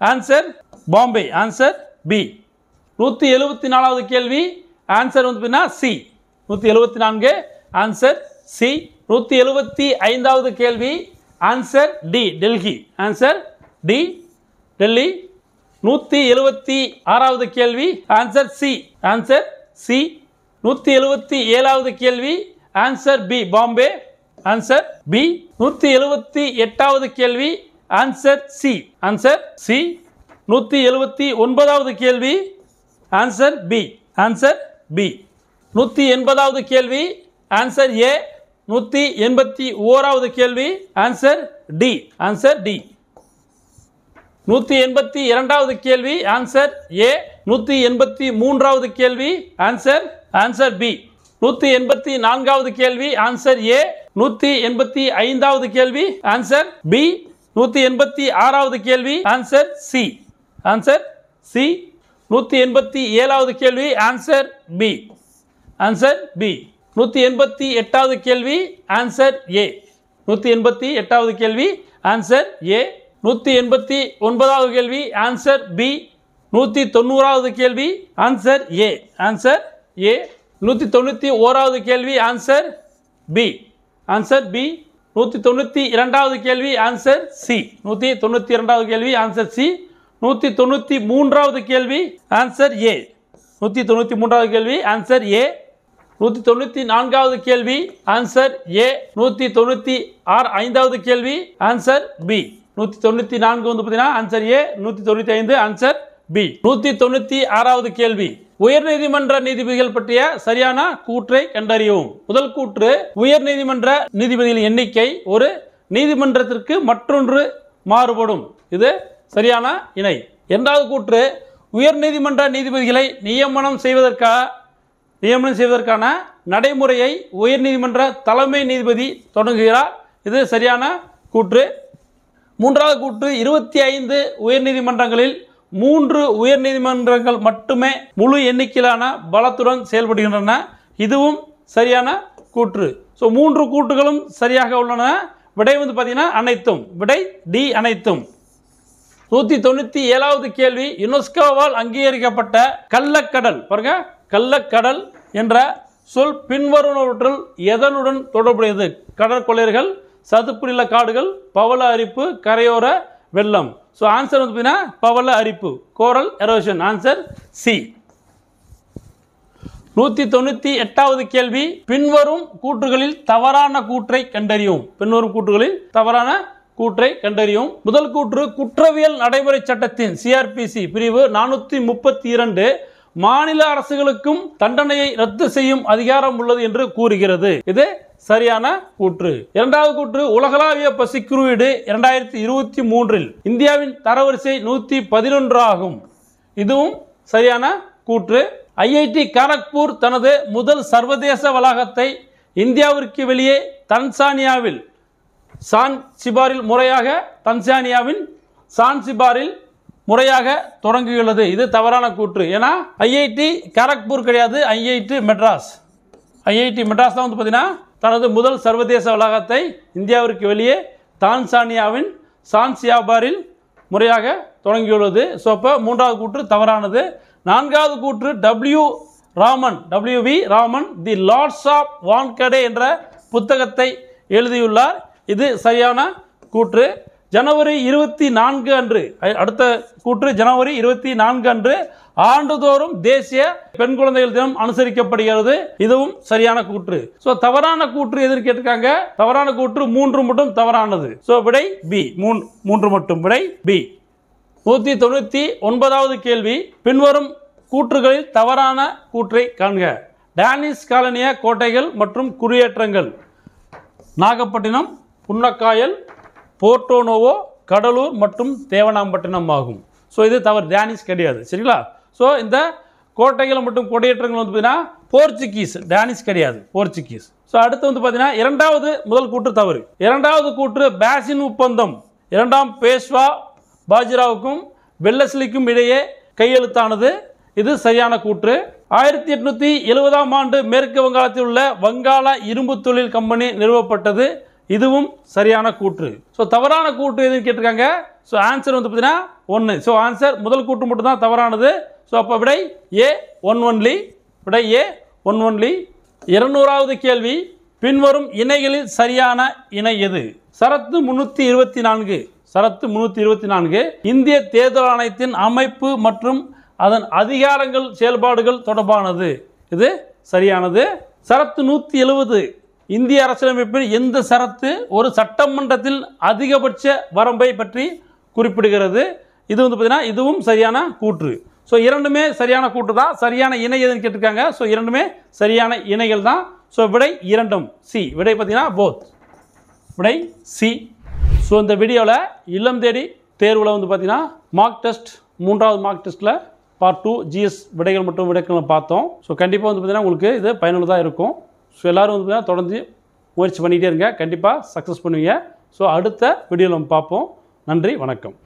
ஆன்சர் பாம்பே. Answer B. 174வது கேள்வி, ஆன்சர் வந்து பார்த்தீங்கன்னா சி. 174 answer C. 175வது கேள்வி, answer D, Delhi. Answer D, Delhi. 176வது கேள்வி, ஆன்சர் சி. Answer C. 177வது கேள்வி, answer B, Bombay. Answer B. 178வது கேள்வி, ஆன்சர் சி. Answer C. 179வது கேள்வி, ஆன்சர் பி. Answer B. 180வது கேள்வி, ஆன்சர் ஏ. 181வது கேள்வி, ஆன்சர் டி. Answer D. 182வது கேள்வி, ஆன்சர் ஏ. 183வது கேள்வி, ஆன்சர் பி. 184வது கேள்வி, ஆன்சர் ஏ. 185வது கேள்வி, ஆன்சர் பி. 186வது கேள்வி, ஆன்சர் சி. Answer C. 187வது கேள்வி, ஆன்சர் பி. Answer B. 188வது கேள்வி, ஆன்சர் ஏ. 188வது கேள்வி, ஆன்சர் ஏ. 189வது கேள்வி, ஆன்சர் பி. 190வது கேள்வி, ஆன்சர் ஏ. Answer A. 191வது கேள்வி, ஆன்சர் பி. Answer B. 192வது கேள்வி, ஆன்சர் சி. 192வது கேள்வி, ஆன்சர் சி. 193வது கேள்வி, ஆன்சர் ஏ. 193வது கேள்வி, ஆன்சர் ஏ. 194வது கேள்வி, ஆன்சர் ஏ. 195வது கேள்வி, ஆன்சர் பி. 194 வந்து பார்த்தீங்கன்னா ஆன்சர் ஏ. 195 answer B. 196வது கேள்வி, உயர்நீதிமன்ற நீதிபதிகள் பற்றிய சரியான கூற்றை கண்டறியவும். முதல் கூற்று, உயர்நீதிமன்ற நீதிபதிகளின் எண்ணிக்கை ஒரு நீதிமன்றத்திற்கு மற்றொன்று மாறுபடும். இது சரியான இணை. இரண்டாவது கூற்று, உயர்நீதிமன்ற நீதிபதிகளை நியமனம் செய்வதற்கான நடைமுறையை உயர்நீதிமன்ற தலைமை நீதிபதி தொடங்குகிறார். இது சரியான கூற்று. மூன்றாவது கூற்று, 25 உயர்நீதிமன்றங்களில் 3 உயர்நீதிமன்றங்கள் மட்டுமே முழு எண்ணிக்கையிலான பலத்துடன் செயல்படுகின்றன. இதுவும் சரியான கூற்று. ஸோ 3 கூற்றுகளும் சரியாக உள்ளன. விடை வந்து பார்த்தீங்கன்னா அனைத்தும். விடை டி அனைத்தும். 197வது கேள்வி, யுனெஸ்கோவால் அங்கீகரிக்கப்பட்ட கள்ளக்கடல், பாருங்க, கள்ளக்கடல் என்ற சொல் பின்வருவனவற்றுள் எதனுடன் தொடர்புடையது? கடற்கொள்ளையர்கள், சதுப்பு நில காடுகள், பவள அரிப்பு, கரையோர வெள்ளம். ஸோ ஆன்சர் வந்து பார்த்தீங்கன்னா பவள அரிப்பு, கோரல் எரோஷன். Answer C. 198வது கேள்வி, பின்வரும் கூற்றுகளில் தவறான கூற்றை கண்டறியும். பின்வரும் கூற்றுகளில் தவறான கூற்றை கண்டறியும். முதல் கூற்று, குற்றவியல் நடைமுறை சட்டத்தின் சிஆர்பிசி பிரிவு 432 மாநில அரசுகளுக்கும் தண்டனையை ரத்து செய்யும் அதிகாரம் உள்ளது என்று கூறுகிறது. இது சரியான கூற்று. இரண்டாவது கூற்று, உலகளாவிய பசி குறியீடு 2023 இந்தியாவின் தரவரிசை 111 ஆகும். இதுவும் சரியான கூற்று. ஐஐடி காரக்பூர் தனது முதல் சர்வதேச வளாகத்தை இந்தியாவிற்கு வெளியே தன்சானியாவில் சான்சிபாரில் முறையாக தொடங்குகிறது. இது தவறான கூற்று. ஏன்னா ஐஐடி காரக்பூர் கிடையாது, ஐஐடி மெட்ராஸ் தான் வந்து பார்த்தீங்கன்னா தனது முதல் சர்வதேச வளாகத்தை இந்தியாவிற்கு வெளியே தான்சானியாவின் சான்சிபாரில் முறையாக தொடங்கியுள்ளது. ஸோ அப்போ மூன்றாவது கூற்று தவறானது. நான்காவது கூற்று, WV Raman the lords of Wankhede என்ற புத்தகத்தை எழுதியுள்ளார். இது சரியான கூற்று. ஜனவரி 24 அன்று, அடுத்த கூற்று, ஜனவரி 24 அன்று ஆண்டுதோறும் தேசிய பெண் குழந்தைகள் தினம் அனுசரிக்கப்படுகிறது. இதுவும் சரியான கூற்று. ஸோ தவறான கூற்று எதிர்த்து கேட்டிருக்காங்க. தவறான கூற்று 3 மட்டும் தவறானது. ஸோ விடை பி, 3 மட்டும். விடை பி. 199வது கேள்வி, பின்வரும் கூற்றுகளில் தவறான கூற்றை காண்க. டேனிஷ் காலனிய கோட்டைகள் மற்றும் குடியேற்றங்கள் நாகப்பட்டினம், புன்னக்காயல், போர்ட்டோனோவோ, கடலூர் மற்றும் தேவனாம்பட்டினம் ஆகும். ஸோ இது தவறு, டேனிஷ் கிடையாது. சரிங்களா? ஸோ இந்த கோட்டைகள் மற்றும் குடியேற்றங்கள் வந்து பார்த்தீங்கன்னா போர்ச்சுகீஸ், டேனிஷ் கிடையாது, போர்ச்சுகீஸ். ஸோ அடுத்து வந்து பார்த்தீங்கன்னா இரண்டாவது முதல் கூற்று தவறு. இரண்டாவது கூற்று, பேசின் ஒப்பந்தம் 2ஆம் பேஷ்வா பாஜிராவுக்கும் வெல்லஸ்லிக்கும் இடையே கையெழுத்தானது. இது சரியான கூற்று. 1870ஆம் ஆண்டு மேற்கு வங்காளத்தில் உள்ள வங்காள இரும்பு தொழில் கம்பெனி நிறுவப்பட்டது. இதுவும் சரியான கூற்று. ஸோ தவறான கூற்று எதுன்னு கேட்டிருக்காங்க. ஸோ ஆன்சர் வந்து பார்த்தீங்கன்னா 1. ஸோ ஆன்சர் முதல் கூற்று மட்டும் தான் தவறானது. ஸோ அப்போ விடை ஏ 1 ஒன்லி. விடை ஏ 1 ஒன்லி. 200வது கேள்வி, பின்வரும் இணைகளில் சரியான இணை எது? சரத்து 324 இந்திய தேர்தல் ஆணையத்தின் அமைப்பு மற்றும் அதன் அதிகாரங்கள் செயல்பாடுகள் தொடர்பானது. இது சரியானது. சரத்து 170 இந்திய அரசியலமைப்பில் எந்த சரத்து ஒரு சட்டமன்றத்தில் அதிகபட்ச வரம்பை பற்றி குறிப்பிடுகிறது? இது வந்து பார்த்தீங்கன்னா இதுவும் சரியான கூற்று. ஸோ இரண்டுமே சரியான கூற்று தான். சரியான இணை எதுன்னு கேட்டிருக்காங்க. ஸோ இரண்டுமே சரியான இணைகள் தான். ஸோ விடை இரண்டும் சி. விடை பார்த்தீங்கன்னா போத். விடை சி. ஸோ இந்த வீடியோவில் இல்லம் தேடி தேர்வில் வந்து பார்த்தீங்கன்னா மார்க் டெஸ்ட், 3வது மார்க் டெஸ்ட்டில் பார்ட் 2 ஜிஎஸ் விடைகள் மற்றும் விடைகளை பார்த்தோம். ஸோ கண்டிப்பாக வந்து பார்த்தீங்கன்னா உங்களுக்கு இது பயனுள்ளதாக இருக்கும். ஸோ எல்லோரும் வந்து பார்த்தீங்கன்னா தொடர்ந்து முயற்சி பண்ணிகிட்டே இருங்க, கண்டிப்பாக சக்ஸஸ் பண்ணுவீங்க. ஸோ அடுத்த வீடியோவில் நம்ம பார்ப்போம். நன்றி, வணக்கம்.